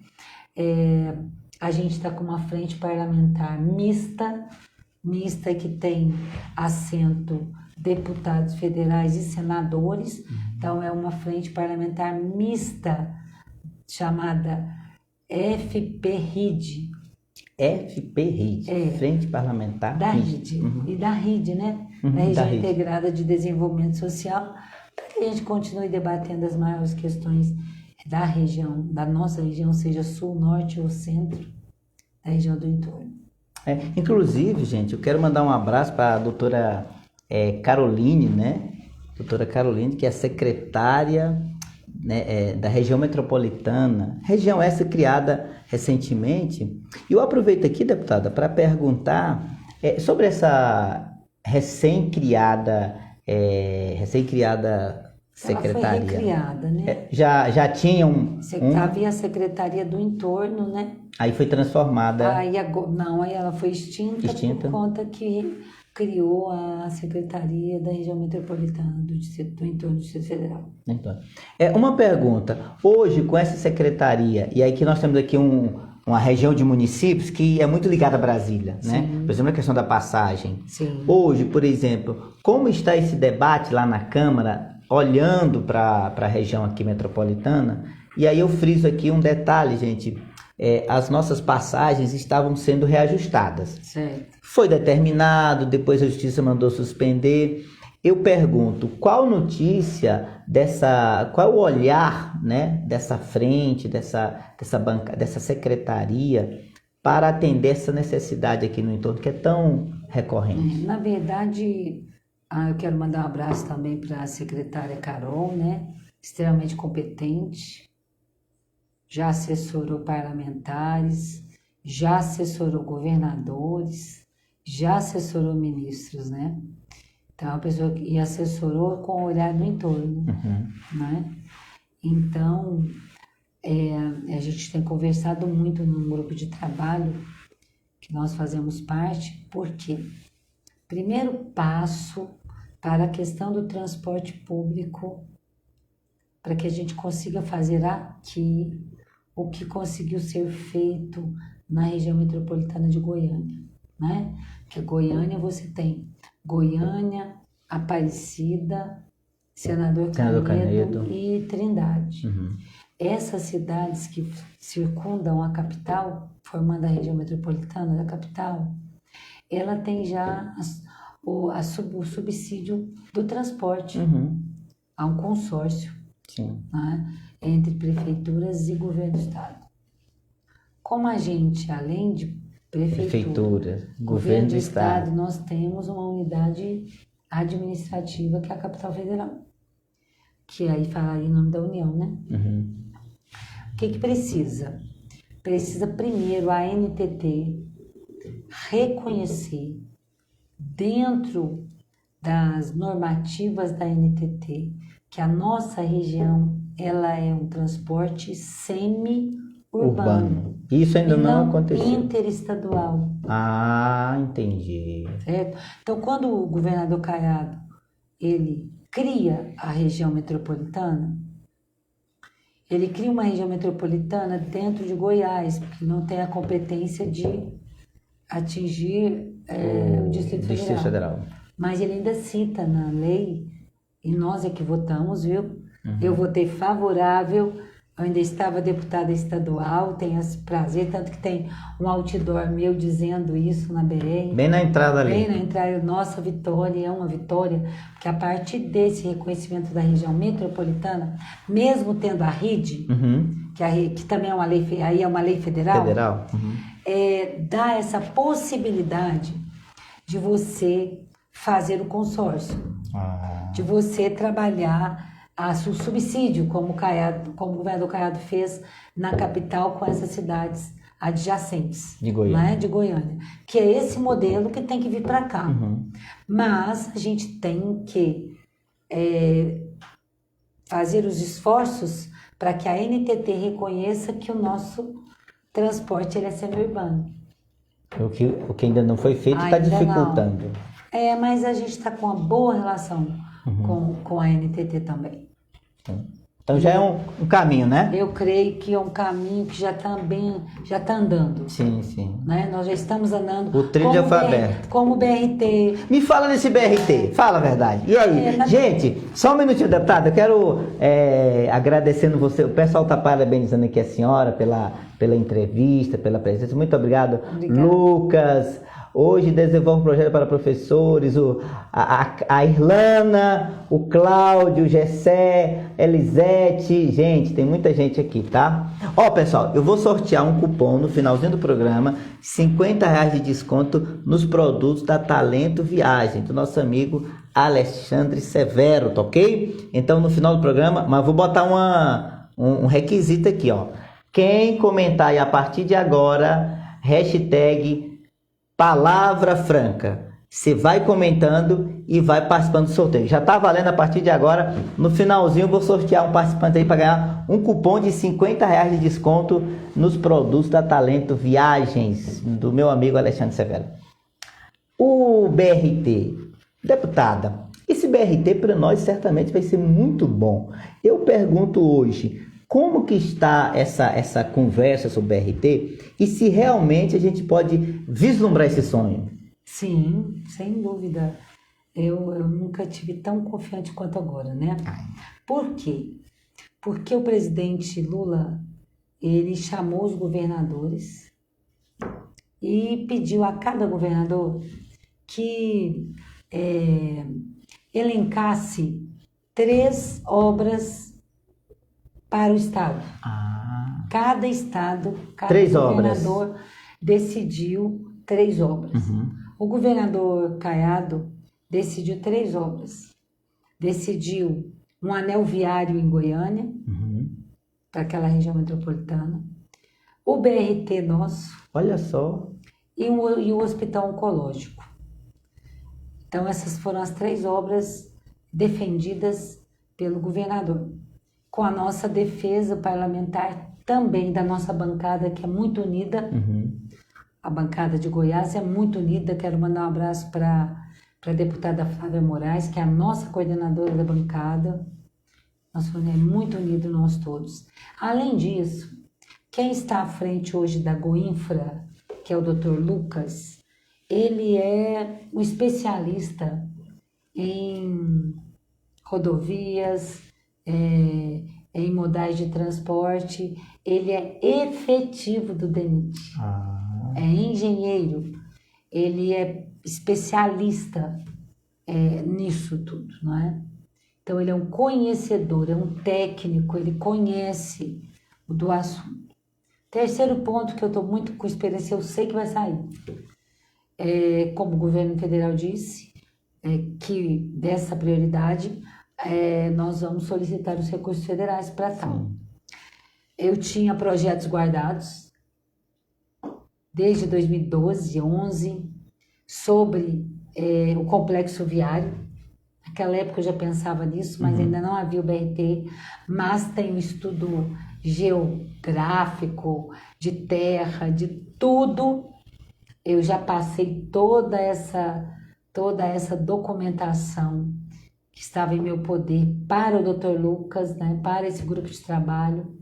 Speaker 2: A gente está com uma frente parlamentar mista que tem assento deputados federais e senadores. Então, é uma frente parlamentar mista chamada FPRID.
Speaker 1: Frente Parlamentar
Speaker 2: da RID. E da RID, né? Da Região Integrada de Desenvolvimento Social, para que a gente continue debatendo as maiores questões da região, da nossa região, seja sul, norte ou centro, da região do entorno.
Speaker 1: Inclusive, gente, eu quero mandar um abraço para a doutora Caroline, né? Doutora Caroline, que é secretária, né, da região metropolitana, região essa criada recentemente. E eu aproveito aqui, deputada, para perguntar Sobre essa recém-criada secretaria.
Speaker 2: Ela foi recriada, né?
Speaker 1: Já tinha
Speaker 2: Havia a Secretaria do Entorno, né?
Speaker 1: Aí foi transformada.
Speaker 2: Aí ela foi extinta por conta que criou a Secretaria da Região Metropolitana do Entorno do Distrito Federal.
Speaker 1: Então, uma pergunta. Hoje, com essa secretaria, e aí que nós temos aqui uma região de municípios que é muito ligada a Brasília, né? Por exemplo, a questão da passagem.
Speaker 2: Sim.
Speaker 1: Hoje, por exemplo, como está esse debate lá na Câmara, olhando para a região aqui metropolitana? E aí eu friso aqui um detalhe, gente. As nossas passagens estavam sendo reajustadas.
Speaker 2: Certo.
Speaker 1: Foi determinado, depois a Justiça mandou suspender. Eu pergunto, qual notícia qual o olhar, né, dessa frente, dessa secretaria para atender essa necessidade aqui no entorno que é tão recorrente?
Speaker 2: Na verdade, eu quero mandar um abraço também para a secretária Carol, né, extremamente competente, já assessorou parlamentares, já assessorou governadores, já assessorou ministros, né? Então, a pessoa que assessorou com o olhar do entorno, né? Então, a gente tem conversado muito num grupo de trabalho que nós fazemos parte, porque primeiro passo para a questão do transporte público, para que a gente consiga fazer aqui o que conseguiu ser feito na região metropolitana de Goiânia, né? Que Goiânia você tem Goiânia, Aparecida, Senador Canedo e Trindade. Essas cidades que circundam a capital, formando a região metropolitana da capital, ela tem já o subsídio do transporte. Há um consórcio, né, entre prefeituras e governo do estado. Como a gente, além de prefeitura, governo do estado, nós temos uma unidade administrativa que é a capital federal, que aí falaria em nome da União, né? O que precisa? Precisa primeiro a NTT reconhecer dentro das normativas da NTT que a nossa região ela é um transporte semi-urbano.
Speaker 1: Isso ainda não aconteceu.
Speaker 2: Interestadual.
Speaker 1: Entendi.
Speaker 2: Certo? Então, quando o governador Caiado ele cria a região metropolitana, ele cria uma região metropolitana dentro de Goiás, porque não tem a competência de atingir o Distrito Federal. Mas ele ainda cita na lei, e nós é que votamos, viu? Eu votei favorável, eu ainda estava deputada estadual, tenho esse prazer, tanto que tem um outdoor meu dizendo isso na BR.
Speaker 1: Bem na entrada ali.
Speaker 2: Bem na entrada, nossa vitória é uma vitória, porque a partir desse reconhecimento da região metropolitana, mesmo tendo a RID, que também é uma lei, aí é uma lei federal, dá essa possibilidade de você fazer o consórcio, de você trabalhar o subsídio, como o governador Caiado fez na capital com essas cidades adjacentes de Goiânia, né, de Goiânia, que é esse modelo que tem que vir para cá. Mas a gente tem que fazer os esforços para que a NTT reconheça que o nosso transporte ele é semi-urbano.
Speaker 1: O que ainda não foi feito está dificultando.
Speaker 2: Mas a gente está com uma boa relação com a NTT também.
Speaker 1: Então já é um caminho, né?
Speaker 2: Eu creio que é um caminho que já está andando.
Speaker 1: Sim.
Speaker 2: Né? Nós já estamos andando.
Speaker 1: O trilho já foi aberto.
Speaker 2: Como o BRT.
Speaker 1: Me fala nesse BRT, fala a verdade. E aí, gente, só um minutinho, deputada, eu quero agradecendo você, o pessoal está parabenizando aqui a senhora pela entrevista, pela presença, muito obrigado. Lucas, hoje desenvolve um projeto para professores, a Irlana, o Cláudio, o Gessé, Elisete, gente, tem muita gente aqui, tá? Pessoal, eu vou sortear um cupom no finalzinho do programa, R$50 de desconto nos produtos da Talento Viagem, do nosso amigo Alexandre Severo, tá ok? Então, no final do programa, mas vou botar um requisito aqui, ó. Quem comentar aí a partir de agora, hashtag Palavra Franca. Você vai comentando e vai participando do sorteio. Já está valendo a partir de agora. No finalzinho, eu vou sortear um participante aí para ganhar um cupom de R$50 de desconto nos produtos da Talento Viagens, do meu amigo Alexandre Severo. O BRT, deputada, esse BRT para nós certamente vai ser muito bom. Eu pergunto hoje, como que está essa conversa sobre o BRT e se realmente a gente pode vislumbrar esse sonho?
Speaker 2: Sim, sem dúvida. Eu nunca tive tão confiante quanto agora, né? Por quê? Porque o presidente Lula, ele chamou os governadores e pediu a cada governador que elencasse 3 obras para o estado. Cada estado, cada
Speaker 1: 3
Speaker 2: governador
Speaker 1: obras.
Speaker 2: decidiu 3 obras. O governador Caiado decidiu 3 obras. Decidiu um anel viário em Goiânia, para aquela região metropolitana, o BRT nosso.
Speaker 1: Olha só.
Speaker 2: E o hospital oncológico. Então, essas foram as 3 obras defendidas pelo governador, com a nossa defesa parlamentar também da nossa bancada, que é muito unida. A bancada de Goiás é muito unida. Quero mandar um abraço para a deputada Flávia Moraes, que é a nossa coordenadora da bancada. Nós somos muito unidos, nós todos. Além disso, quem está à frente hoje da Goinfra, que é o Dr. Lucas, ele é um especialista em rodovias, em modais de transporte. Ele é efetivo do DENIT. É engenheiro, ele é especialista nisso tudo, não é? Então, ele é um conhecedor, é um técnico, ele conhece do assunto. Terceiro ponto que eu estou muito com experiência, eu sei que vai sair. Como o governo federal disse, que dessa prioridade, nós vamos solicitar os recursos federais para tal. Eu tinha projetos guardados, desde 2012, 2011, sobre o complexo viário. Naquela época eu já pensava nisso, mas ainda não havia o BRT, mas tem um estudo geográfico, de terra, de tudo. Eu já passei toda essa documentação que estava em meu poder para o Dr. Lucas, né, para esse grupo de trabalho.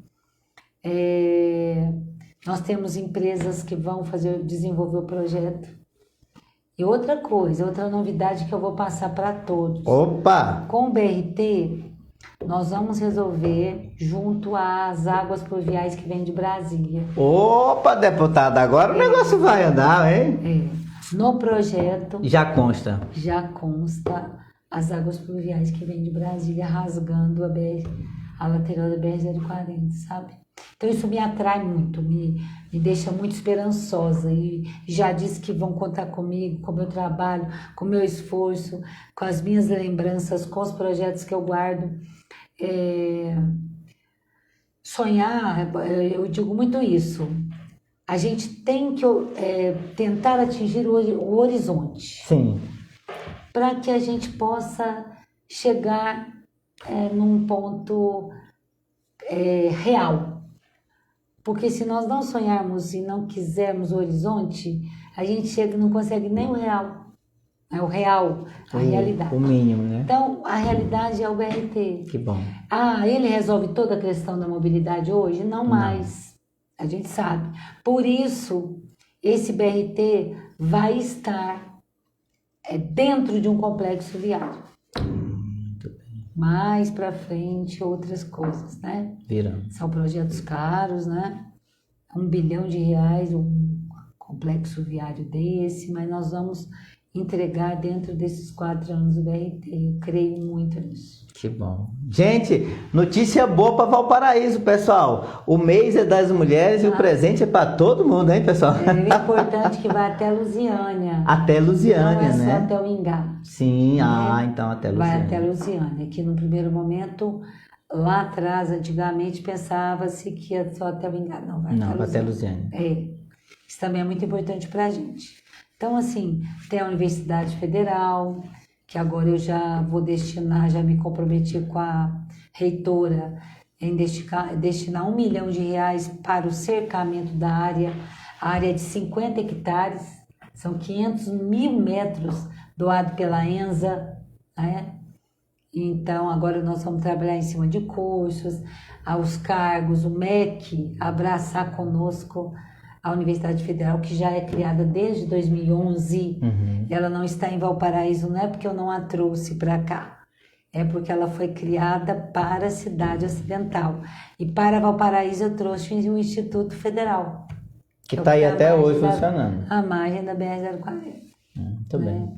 Speaker 2: Nós temos empresas que vão desenvolver o projeto. E outra coisa, outra novidade que eu vou passar para todos.
Speaker 1: Opa!
Speaker 2: Com o BRT, nós vamos resolver junto às águas pluviais que vêm de Brasília.
Speaker 1: Opa, deputada, agora o negócio vai andar, hein?
Speaker 2: No projeto...
Speaker 1: Já consta
Speaker 2: as águas pluviais que vêm de Brasília rasgando a lateral da BR-040, sabe? Então isso me atrai muito, me deixa muito esperançosa e já disse que vão contar comigo, com o meu trabalho, com o meu esforço, com as minhas lembranças, com os projetos que eu guardo. Sonhar, eu digo muito isso, a gente tem que tentar atingir o horizonte.
Speaker 1: Sim.
Speaker 2: Para que a gente possa chegar num ponto real. Porque se nós não sonharmos e não quisermos o horizonte, a gente não consegue nem o real. É o real, a realidade.
Speaker 1: O mínimo, né?
Speaker 2: Então, a realidade é o BRT.
Speaker 1: Que bom.
Speaker 2: Ele resolve toda a questão da mobilidade hoje? Não mais. A gente sabe. Por isso, esse BRT vai estar dentro de um complexo viário.
Speaker 1: Muito bem.
Speaker 2: Mais para frente, outras coisas, né? São projetos caros, né? R$1 bilhão, um complexo viário desse, mas nós vamos entregar dentro desses 4 anos o BRT. Eu creio muito nisso.
Speaker 1: Que bom. Gente, notícia boa para Valparaíso, pessoal. O mês é das mulheres e o presente é para todo mundo, hein, pessoal?
Speaker 2: É importante que vá até Lusiânia.
Speaker 1: Até Lusiânia,
Speaker 2: não é
Speaker 1: né?
Speaker 2: só até o Ingá.
Speaker 1: Sim, então até Lusiânia.
Speaker 2: Vai até Lusiânia, que no primeiro momento, lá atrás, antigamente, pensava-se que ia só até o Ingá. Não, vai até Lusiânia.
Speaker 1: Lusiânia.
Speaker 2: Isso também é muito importante para a gente. Então, assim, tem a Universidade Federal, que agora eu já vou destinar, já me comprometi com a reitora em destinar R$ 1 milhão para o cercamento da área, a área de 50 hectares, são 500 mil metros doado pela ENSA, né? Então, agora nós vamos trabalhar em cima de cursos, aos cargos, o MEC abraçar conosco a Universidade Federal, que já é criada desde 2011. Ela não está em Valparaíso, não é porque eu não a trouxe para cá, é porque ela foi criada para a cidade ocidental. E para Valparaíso eu trouxe o Instituto Federal.
Speaker 1: Que está aí até hoje funcionando.
Speaker 2: A margem da BR-040.
Speaker 1: Muito bem.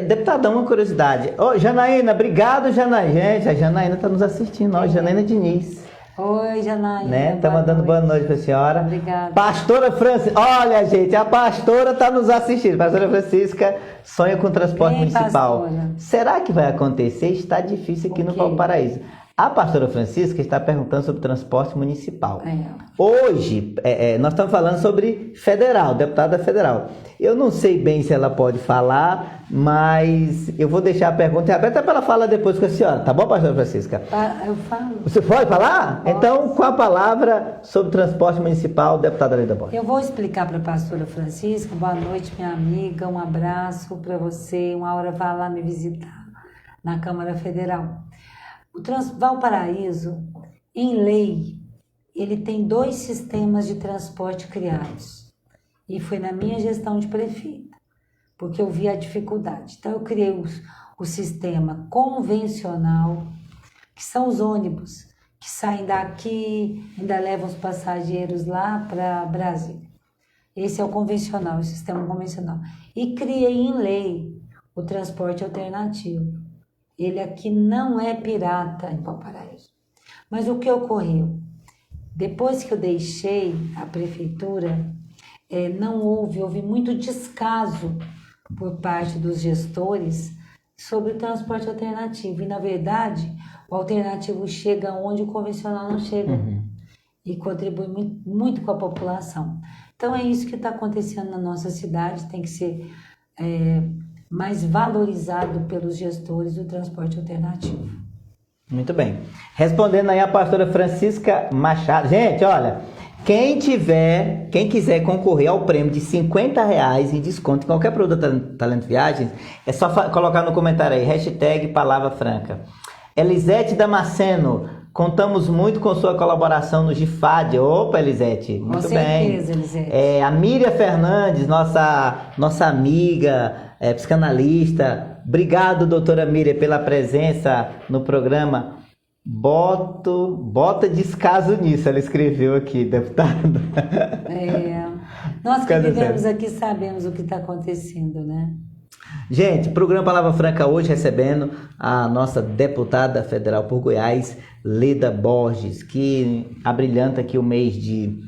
Speaker 1: Deputada, uma curiosidade. Janaína, obrigado, Janaína. Gente, a Janaína está nos assistindo. Janaína Diniz.
Speaker 2: Oi, Janaína.
Speaker 1: Né? Tá mandando boa noite para a senhora.
Speaker 2: Obrigada.
Speaker 1: Pastora Francisca. Olha, gente, a pastora está nos assistindo. Pastora Francisca sonha com transporte municipal. Pastora. Será que vai acontecer? Está difícil aqui no Valparaíso. A pastora Francisca está perguntando sobre transporte municipal. Hoje, nós estamos falando sobre federal, deputada federal. Eu não sei bem se ela pode falar, mas eu vou deixar a pergunta aberta para ela falar depois com a senhora. Tá bom, pastora Francisca?
Speaker 2: Eu falo.
Speaker 1: Você pode falar?
Speaker 2: Posso.
Speaker 1: Então, com a palavra sobre transporte municipal, deputada Leda Borges.
Speaker 2: Eu vou explicar para a pastora Francisca. Boa noite, minha amiga. Um abraço para você. Uma hora vá lá me visitar na Câmara Federal. O Valparaíso, em lei, ele tem 2 sistemas de transporte criados. E foi na minha gestão de prefeita, porque eu vi a dificuldade. Então, eu criei o sistema convencional, que são os ônibus, que saem daqui, ainda levam os passageiros lá para Brasília. Esse é o convencional, o sistema convencional. E criei em lei o transporte alternativo. Ele aqui não é pirata em Valparaíso. Mas o que ocorreu? Depois que eu deixei a prefeitura, não houve muito descaso por parte dos gestores sobre o transporte alternativo. E, na verdade, o alternativo chega onde o convencional não chega. E contribui muito com a população. Então, é isso que está acontecendo na nossa cidade. Tem que ser mais valorizado pelos gestores do transporte alternativo.
Speaker 1: Muito bem. Respondendo aí a pastora Francisca Machado. Gente, olha, quem quiser concorrer ao prêmio de R$50 em desconto em qualquer produto da Talento Viagens, é só colocar no comentário aí, hashtag Palavra Franca. Elisete Damasceno, contamos muito com sua colaboração no GIFAD. Opa, Elisete, muito
Speaker 2: com
Speaker 1: bem.
Speaker 2: Certeza, Elisete.
Speaker 1: A Miriam Fernandes, nossa amiga, psicanalista. Obrigado, doutora Miriam, pela presença no programa. Bota descaso nisso, ela escreveu aqui, deputada.
Speaker 2: Nós que vivemos aqui sabemos o que está acontecendo, né?
Speaker 1: Gente, programa Palavra Franca hoje recebendo a nossa deputada federal por Goiás, Leda Borges, que abrilhanta aqui o mês de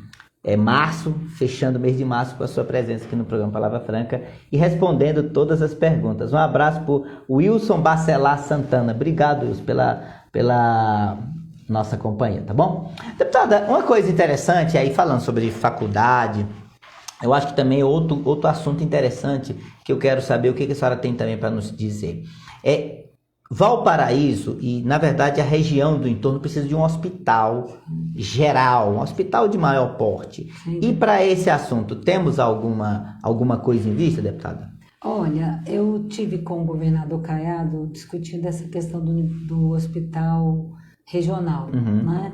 Speaker 1: março, fechando o mês de março com a sua presença aqui no programa Palavra Franca e respondendo todas as perguntas. Um abraço para o Wilson Bacelar Santana. Obrigado, Wilson, pela nossa companhia, tá bom? Deputada, uma coisa interessante aí, falando sobre faculdade, eu acho que também outro assunto interessante que eu quero saber o que a senhora tem também para nos dizer. Valparaíso e, na verdade, a região do entorno precisa de um hospital geral, um hospital de maior porte. Sim. E para esse assunto, temos alguma coisa em vista, deputada?
Speaker 2: Olha, eu tive com o governador Caiado discutindo essa questão do hospital regional, né?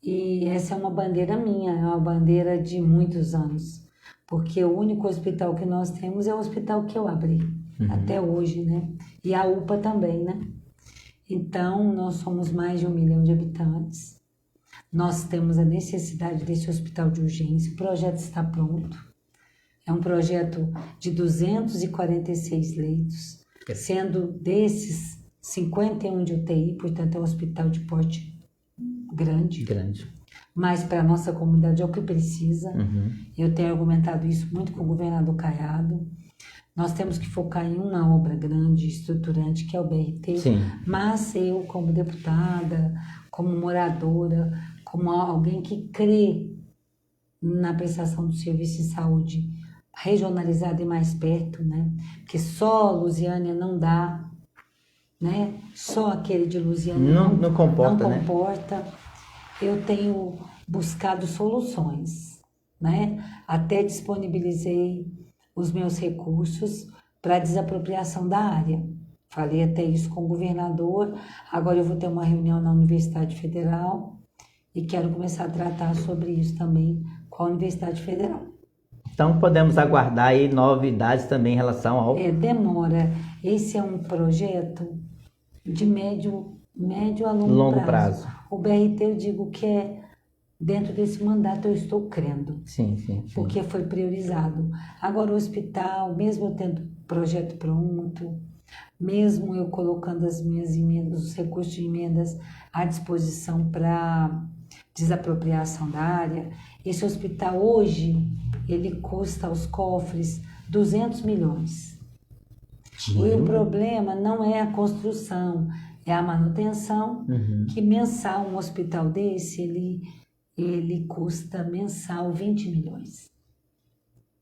Speaker 2: E essa é uma bandeira minha, é uma bandeira de muitos anos, porque o único hospital que nós temos é o hospital que eu abri, até hoje, né? E a UPA também, né? Então, nós somos mais de 1 milhão de habitantes, nós temos a necessidade desse hospital de urgência, o projeto está pronto, é um projeto de 246 leitos, sendo desses 51 de UTI, portanto é um hospital de porte grande. Mas para a nossa comunidade é o que precisa. Eu tenho argumentado isso muito com o governador Caiado. Nós temos que focar em uma obra grande, estruturante, que é o BRT. Sim. Mas eu, como deputada, como moradora, como alguém que crê na prestação do serviço de saúde regionalizada e mais perto, né? Porque só Lusiânia não dá, né? Só aquele de Lusiânia
Speaker 1: Não comporta,
Speaker 2: não
Speaker 1: né?
Speaker 2: comporta. Eu tenho buscado soluções, né? Até disponibilizei os meus recursos para desapropriação da área. Falei até isso com o governador. Agora eu vou ter uma reunião na Universidade Federal e quero começar a tratar sobre isso também com a Universidade Federal.
Speaker 1: Então podemos aguardar aí novidades também em relação ao...
Speaker 2: Demora. Esse é um projeto de médio a
Speaker 1: longo prazo.
Speaker 2: O BRT eu digo que é dentro desse mandato eu estou crendo.
Speaker 1: Sim.
Speaker 2: Porque foi priorizado. Agora o hospital, mesmo eu tendo projeto pronto, mesmo eu colocando as minhas emendas, os recursos de emendas à disposição para desapropriação da área, esse hospital hoje, ele custa aos cofres 200 milhões. E o problema não é a construção, é a manutenção, que mensal, um hospital desse, ele custa mensal 20 milhões.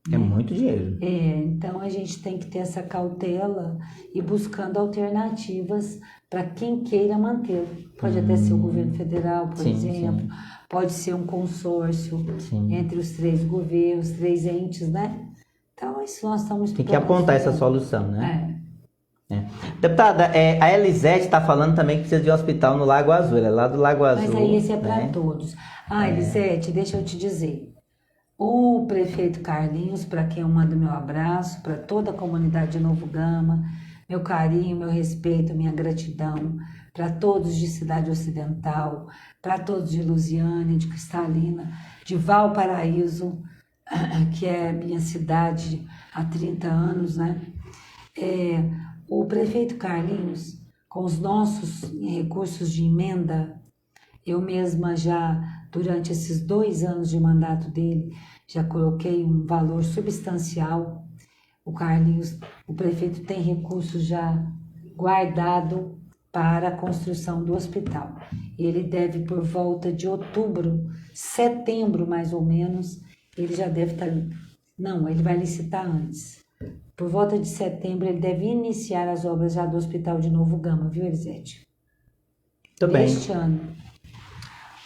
Speaker 1: É muito dinheiro.
Speaker 2: Então a gente tem que ter essa cautela e buscando alternativas para quem queira manter. Pode até ser o governo federal, por exemplo, pode ser um consórcio entre os 3 governos, 3 entes, né? Então isso nós estamos...
Speaker 1: Tem que apontar essa solução, né? Deputada, a Elisete está falando também que precisa de um hospital no Lago Azul, ela é lá do Lago Azul.
Speaker 2: Mas aí esse é para todos. Elisete, deixa eu te dizer. O prefeito Carlinhos, para quem eu mando meu abraço, para toda a comunidade de Novo Gama, meu carinho, meu respeito, minha gratidão, para todos de Cidade Ocidental, para todos de Lusiânia, de Cristalina, de Valparaíso, que é minha cidade há 30 anos, né? O prefeito Carlinhos, com os nossos recursos de emenda, eu mesma já, durante esses 2 anos de mandato dele, já coloquei um valor substancial. O Carlinhos, o prefeito tem recursos já guardado para a construção do hospital. Ele deve, por volta de outubro, setembro mais ou menos, ele já deve estar... Não, ele vai licitar antes. Por volta de setembro, ele deve iniciar as obras já do Hospital de Novo Gama, viu, Elisete?
Speaker 1: Muito bem.
Speaker 2: Este ano.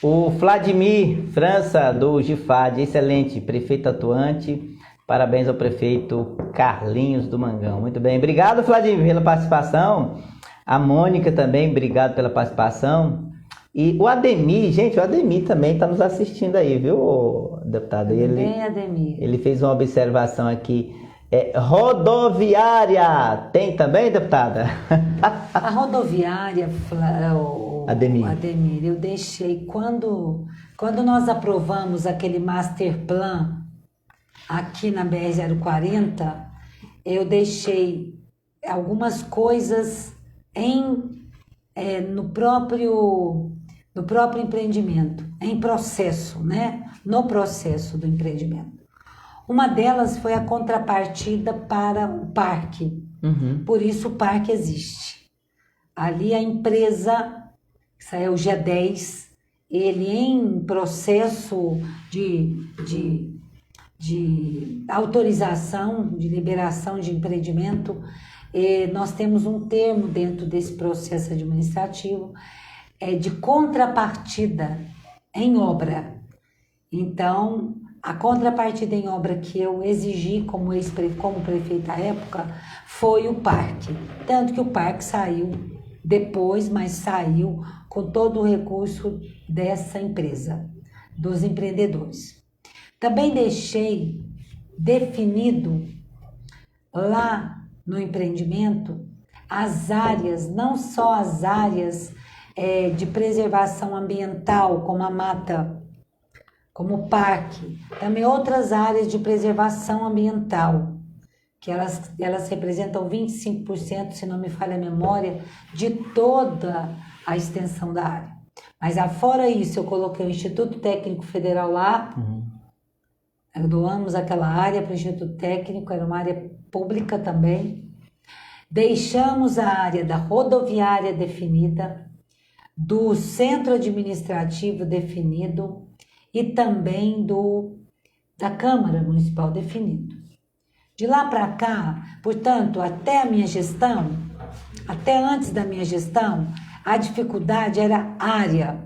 Speaker 1: O Vladimir França, do GIFAD, excelente, prefeito atuante. Parabéns ao prefeito Carlinhos do Mangão. Muito bem. Obrigado, Vladimir, pela participação. A Mônica também, obrigado pela participação. E o Ademir, gente, o Ademir também está nos assistindo aí, viu, deputado?
Speaker 2: Bem, Ademir.
Speaker 1: Ele fez uma observação aqui. Rodoviária, tem também, deputada?
Speaker 2: A rodoviária,
Speaker 1: Ademir,
Speaker 2: eu deixei, quando nós aprovamos aquele master plan aqui na BR-040, eu deixei algumas coisas no próprio empreendimento, em processo, né? No processo do empreendimento. Uma delas foi a contrapartida para o parque. Por isso o parque existe. Ali a empresa, isso aí é o G10, ele em processo de autorização, de liberação de empreendimento, nós temos um termo dentro desse processo administrativo, de contrapartida em obra. Então, a contrapartida em obra que eu exigi como prefeita à época foi o parque. Tanto que o parque saiu depois, mas saiu com todo o recurso dessa empresa, dos empreendedores. Também deixei definido lá no empreendimento as áreas, não só as áreas de preservação ambiental, como a mata, como o parque, também outras áreas de preservação ambiental, que elas representam 25%, se não me falha a memória, de toda a extensão da área. Mas afora isso, eu coloquei o Instituto Técnico Federal lá, doamos aquela área para o Instituto Técnico, era uma área pública também. Deixamos a área da rodoviária definida, do centro administrativo definido, e também da Câmara Municipal definido. De lá para cá, portanto, até a minha gestão, até antes da minha gestão, a dificuldade era área.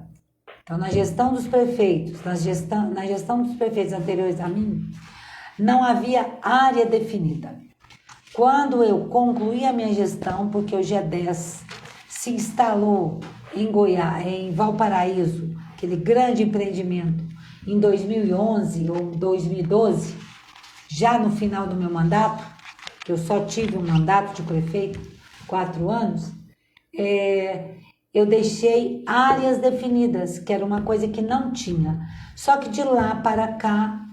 Speaker 2: Então, na gestão dos prefeitos, na gestão dos prefeitos anteriores a mim, não havia área definida. Quando eu concluí a minha gestão, porque o G10 se instalou em Goiás, em Valparaíso, aquele grande empreendimento, em 2011 ou 2012, já no final do meu mandato, que eu só tive um mandato de prefeito, 4 anos, eu deixei áreas definidas, que era uma coisa que não tinha. Só que de lá para cá,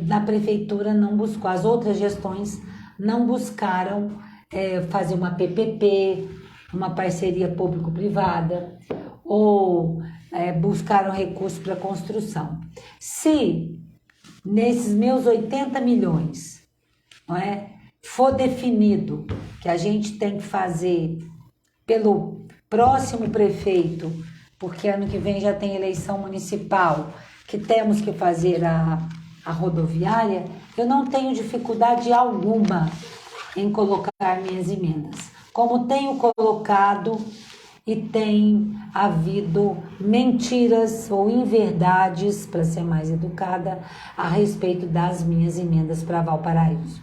Speaker 2: na prefeitura não buscou, as outras gestões não buscaram fazer uma PPP, uma parceria público-privada, ou buscaram recursos para construção. Se nesses meus 80 milhões, não é, for definido que a gente tem que fazer pelo próximo prefeito, porque ano que vem já tem eleição municipal, que temos que fazer a rodoviária, eu não tenho dificuldade alguma em colocar minhas emendas. Como tenho colocado e tem havido mentiras ou inverdades, para ser mais educada, a respeito das minhas emendas para Valparaíso.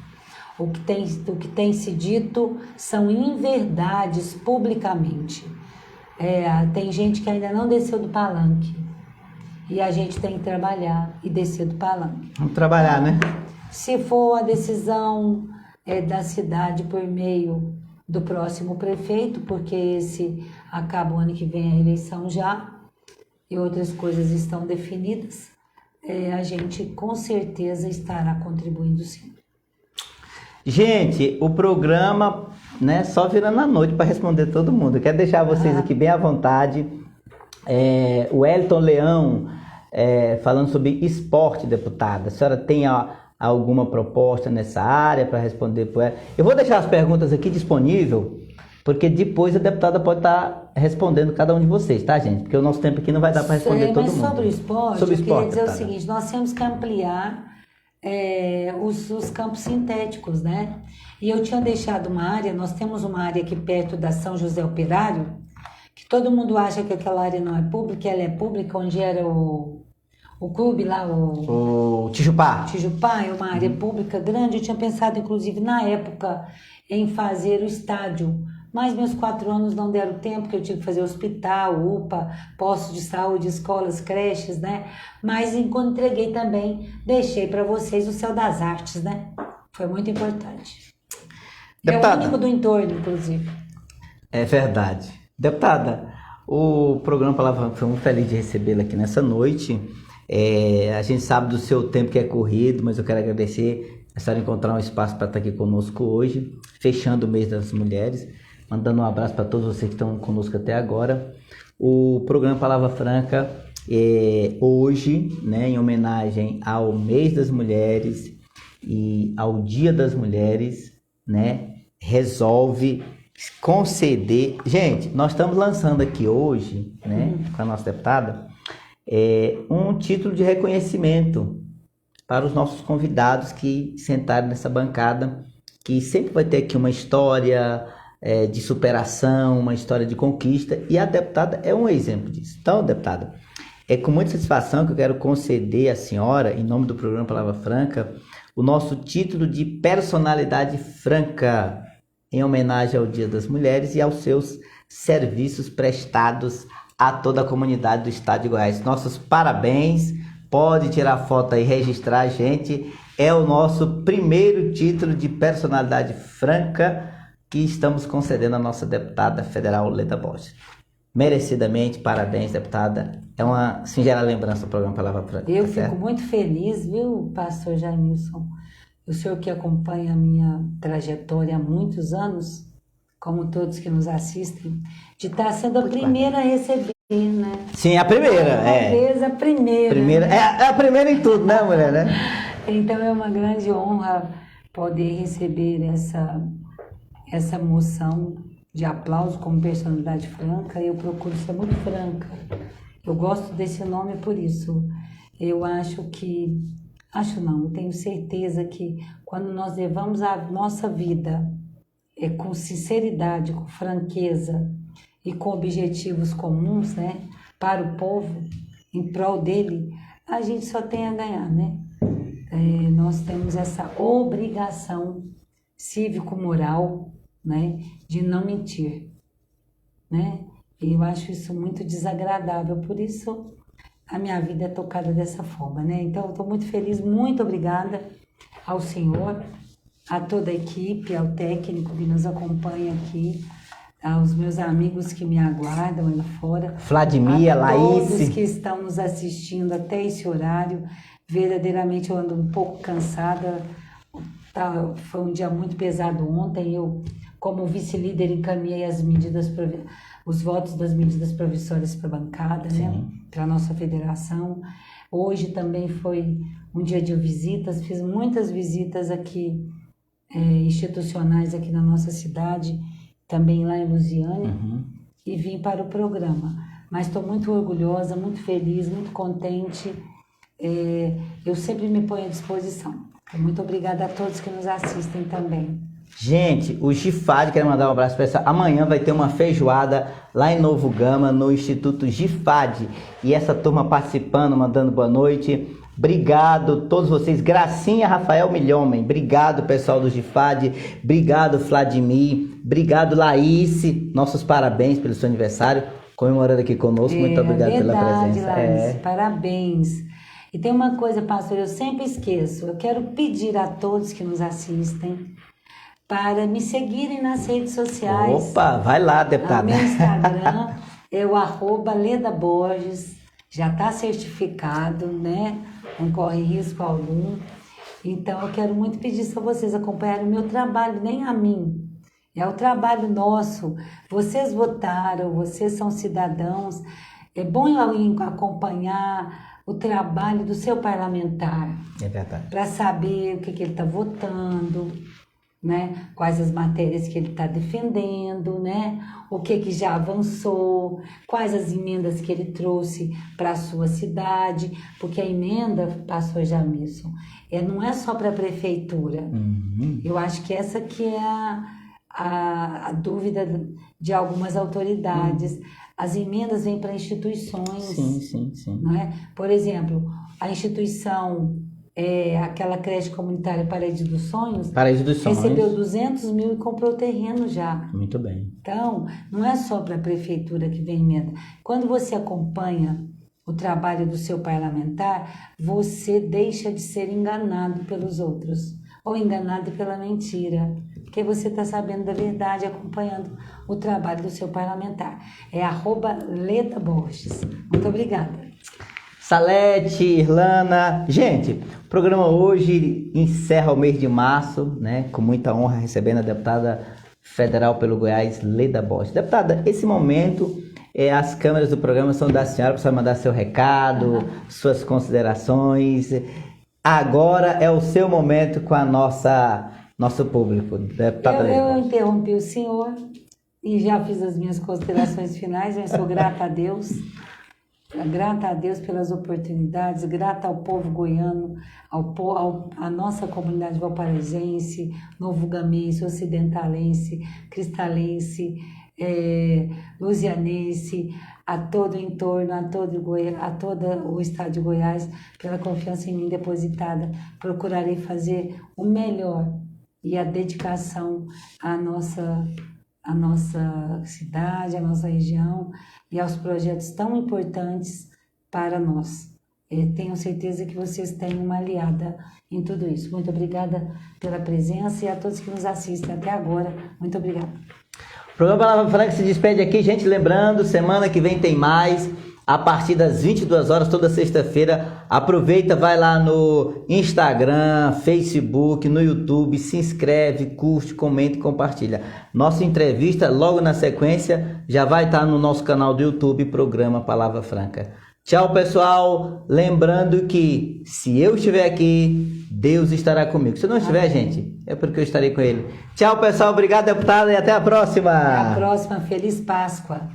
Speaker 2: O que tem se dito são inverdades publicamente. Tem gente que ainda não desceu do palanque. E a gente tem que trabalhar e descer do palanque.
Speaker 1: Vamos trabalhar, né?
Speaker 2: Se for a decisão da cidade por meio do próximo prefeito, porque esse acaba o ano que vem a eleição já, e outras coisas estão definidas, a gente com certeza estará contribuindo sim.
Speaker 1: Gente, o programa, né, só virando a noite para responder todo mundo. Eu quero deixar vocês aqui bem à vontade. O Elton Leão, falando sobre esporte, deputada. A senhora tem alguma proposta nessa área para responder por ela? Eu vou deixar as perguntas aqui disponível, porque depois a deputada pode estar respondendo cada um de vocês, tá, gente? Porque o nosso tempo aqui não vai dar para responder todo mundo.
Speaker 2: Mas sobre o esporte,
Speaker 1: sobre
Speaker 2: eu queria dizer
Speaker 1: deputada,
Speaker 2: o seguinte, nós temos que ampliar os campos sintéticos, né? E eu tinha deixado uma área, nós temos uma área aqui perto da São José Operário, que todo mundo acha que aquela área não é pública, ela é pública, onde era o clube lá,
Speaker 1: o Tijupá.
Speaker 2: Tijupá é uma área pública grande. Eu tinha pensado, inclusive, na época, em fazer o estádio, mas meus 4 anos não deram tempo, porque eu tive que fazer hospital, UPA, postos de saúde, escolas, creches, né? Mas enquanto entreguei também, deixei para vocês o Céu das Artes, né? Foi muito importante.
Speaker 1: Deputada,
Speaker 2: é o único do entorno, inclusive.
Speaker 1: É verdade. Deputada, o programa Palavra foi muito feliz de recebê-la aqui nessa noite. A gente sabe do seu tempo que é corrido, mas eu quero agradecer a senhora encontrar um espaço para estar aqui conosco hoje, fechando o mês das mulheres, mandando um abraço para todos vocês que estão conosco até agora. O programa Palavra Franca hoje, né, em homenagem ao mês das mulheres e ao Dia das Mulheres, né, resolve conceder. Gente, nós estamos lançando aqui hoje, né, com a nossa deputada, um título de reconhecimento para os nossos convidados que sentaram nessa bancada, que sempre vai ter aqui uma história de superação, uma história de conquista, e a deputada é um exemplo disso. Então, deputada, é com muita satisfação que eu quero conceder à senhora, em nome do programa Palavra Franca, o nosso título de personalidade franca, em homenagem ao Dia das Mulheres e aos seus serviços prestados a toda a comunidade do estado de Goiás. Nossos parabéns, pode tirar foto aí, registrar, gente. É o nosso primeiro título de personalidade franca que estamos concedendo à nossa deputada federal Leda Bosch. Merecidamente, parabéns, deputada. É uma singela lembrança do programa Palavra Franca.
Speaker 2: Eu fico muito feliz, viu, pastor Jaimilson? O senhor que acompanha a minha trajetória há muitos anos, como todos que nos assistem, de estar sendo a primeira a receber, né?
Speaker 1: Sim, a primeira.
Speaker 2: Talvez a primeira.
Speaker 1: É a primeira em tudo, né, mulher, né?
Speaker 2: Então é uma grande honra poder receber essa moção de aplauso como personalidade franca. Eu procuro ser muito franca. Eu gosto desse nome por isso. Eu acho que Acho não, eu tenho certeza que quando nós levamos a nossa vida com sinceridade, com franqueza e com objetivos comuns, né, para o povo, em prol dele, a gente só tem a ganhar, né? Nós temos essa obrigação cívico-moral, né, de não mentir, né? E eu acho isso muito desagradável, por isso a minha vida é tocada dessa forma, né? Então, eu estou muito feliz, muito obrigada ao senhor, a toda a equipe, ao técnico que nos acompanha aqui, aos meus amigos que me aguardam aí fora,
Speaker 1: Vladimir,
Speaker 2: a
Speaker 1: Laís,
Speaker 2: todos que estão nos assistindo até esse horário. Verdadeiramente eu ando um pouco cansada, foi um dia muito pesado ontem. Eu, como vice-líder, encaminhei os votos das medidas provisórias para a bancada, né, para a nossa federação. Hoje também foi um dia de visitas, fiz muitas visitas aqui, institucionais aqui na nossa cidade, também lá em Lusiânia, e vim para o programa. Mas estou muito orgulhosa, muito feliz, muito contente. Eu sempre me ponho à disposição. Muito obrigada a todos que nos assistem também.
Speaker 1: Gente, o GIFAD, quero mandar um abraço para essa. Amanhã vai ter uma feijoada lá em Novo Gama, no Instituto GIFAD. E essa turma participando, mandando boa noite. Obrigado todos vocês. Gracinha Rafael Milhomem. Obrigado, pessoal do GIFAD. Obrigado, Vladimir. Obrigado, Laís. Nossos parabéns pelo seu aniversário. Comemorando aqui conosco. Muito obrigado pela presença.
Speaker 2: Laís, parabéns. E tem uma coisa, pastor, eu sempre esqueço. Eu quero pedir a todos que nos assistem para me seguirem nas redes sociais.
Speaker 1: Opa, vai lá, deputada.
Speaker 2: O meu Instagram é o @LedaBorges. Já está certificado, né? Não corre risco algum. Então, eu quero muito pedir para vocês acompanharem o meu trabalho, nem a mim. É o trabalho nosso. Vocês votaram, vocês são cidadãos. É bom acompanhar o trabalho do seu parlamentar.
Speaker 1: É verdade.
Speaker 2: Para saber o que ele está votando, né? Quais as matérias que ele está defendendo, né? O que já avançou, quais as emendas que ele trouxe para a sua cidade, porque a emenda, pastor Jamilson, não é só para a prefeitura. Eu acho que essa que é a dúvida de algumas autoridades. As emendas vêm para instituições.
Speaker 1: Sim.
Speaker 2: Não é? Por exemplo, a instituição, aquela creche comunitária Paraíso dos Sonhos, recebeu 200 mil e comprou terreno já.
Speaker 1: Muito bem.
Speaker 2: Então, não é só para a prefeitura que vem emenda. Quando você acompanha o trabalho do seu parlamentar, você deixa de ser enganado pelos outros, ou enganado pela mentira, porque você está sabendo da verdade, acompanhando o trabalho do seu parlamentar. É @LedaBorges. Muito obrigada.
Speaker 1: Salete, Irlana. Gente, o programa hoje encerra o mês de março, né? Com muita honra, recebendo a deputada federal pelo Goiás, Leda Borges. Deputada, esse momento, as câmeras do programa são da senhora, para você mandar seu recado, suas considerações. Agora é o seu momento com a nosso público. Deputada
Speaker 2: eu interrompi o senhor e já fiz as minhas considerações finais. Eu sou grata a Deus. Grata a Deus pelas oportunidades, grata ao povo goiano, à nossa comunidade valparaísense, novogamense, ocidentalense, cristalense, lusianense, a todo o entorno, a todo o estado de Goiás, pela confiança em mim depositada. Procurarei fazer o melhor e a dedicação à nossa cidade, à nossa região e aos projetos tão importantes para nós. Tenho certeza que vocês têm uma aliada em tudo isso. Muito obrigada pela presença e a todos que nos assistem até agora. Muito obrigada.
Speaker 1: O programa Palavra Franca se despede aqui, gente. Lembrando, semana que vem tem mais. A partir das 22 horas, toda sexta-feira. Aproveita, vai lá no Instagram, Facebook, no YouTube, se inscreve, curte, comenta e compartilha. Nossa entrevista, logo na sequência, já vai estar no nosso canal do YouTube, programa Palavra Franca. Tchau, pessoal. Lembrando que se eu estiver aqui, Deus estará comigo. Se não estiver, gente, é porque eu estarei com ele. Tchau, pessoal. Obrigado, deputada, e até a próxima.
Speaker 2: Até a próxima. Feliz Páscoa.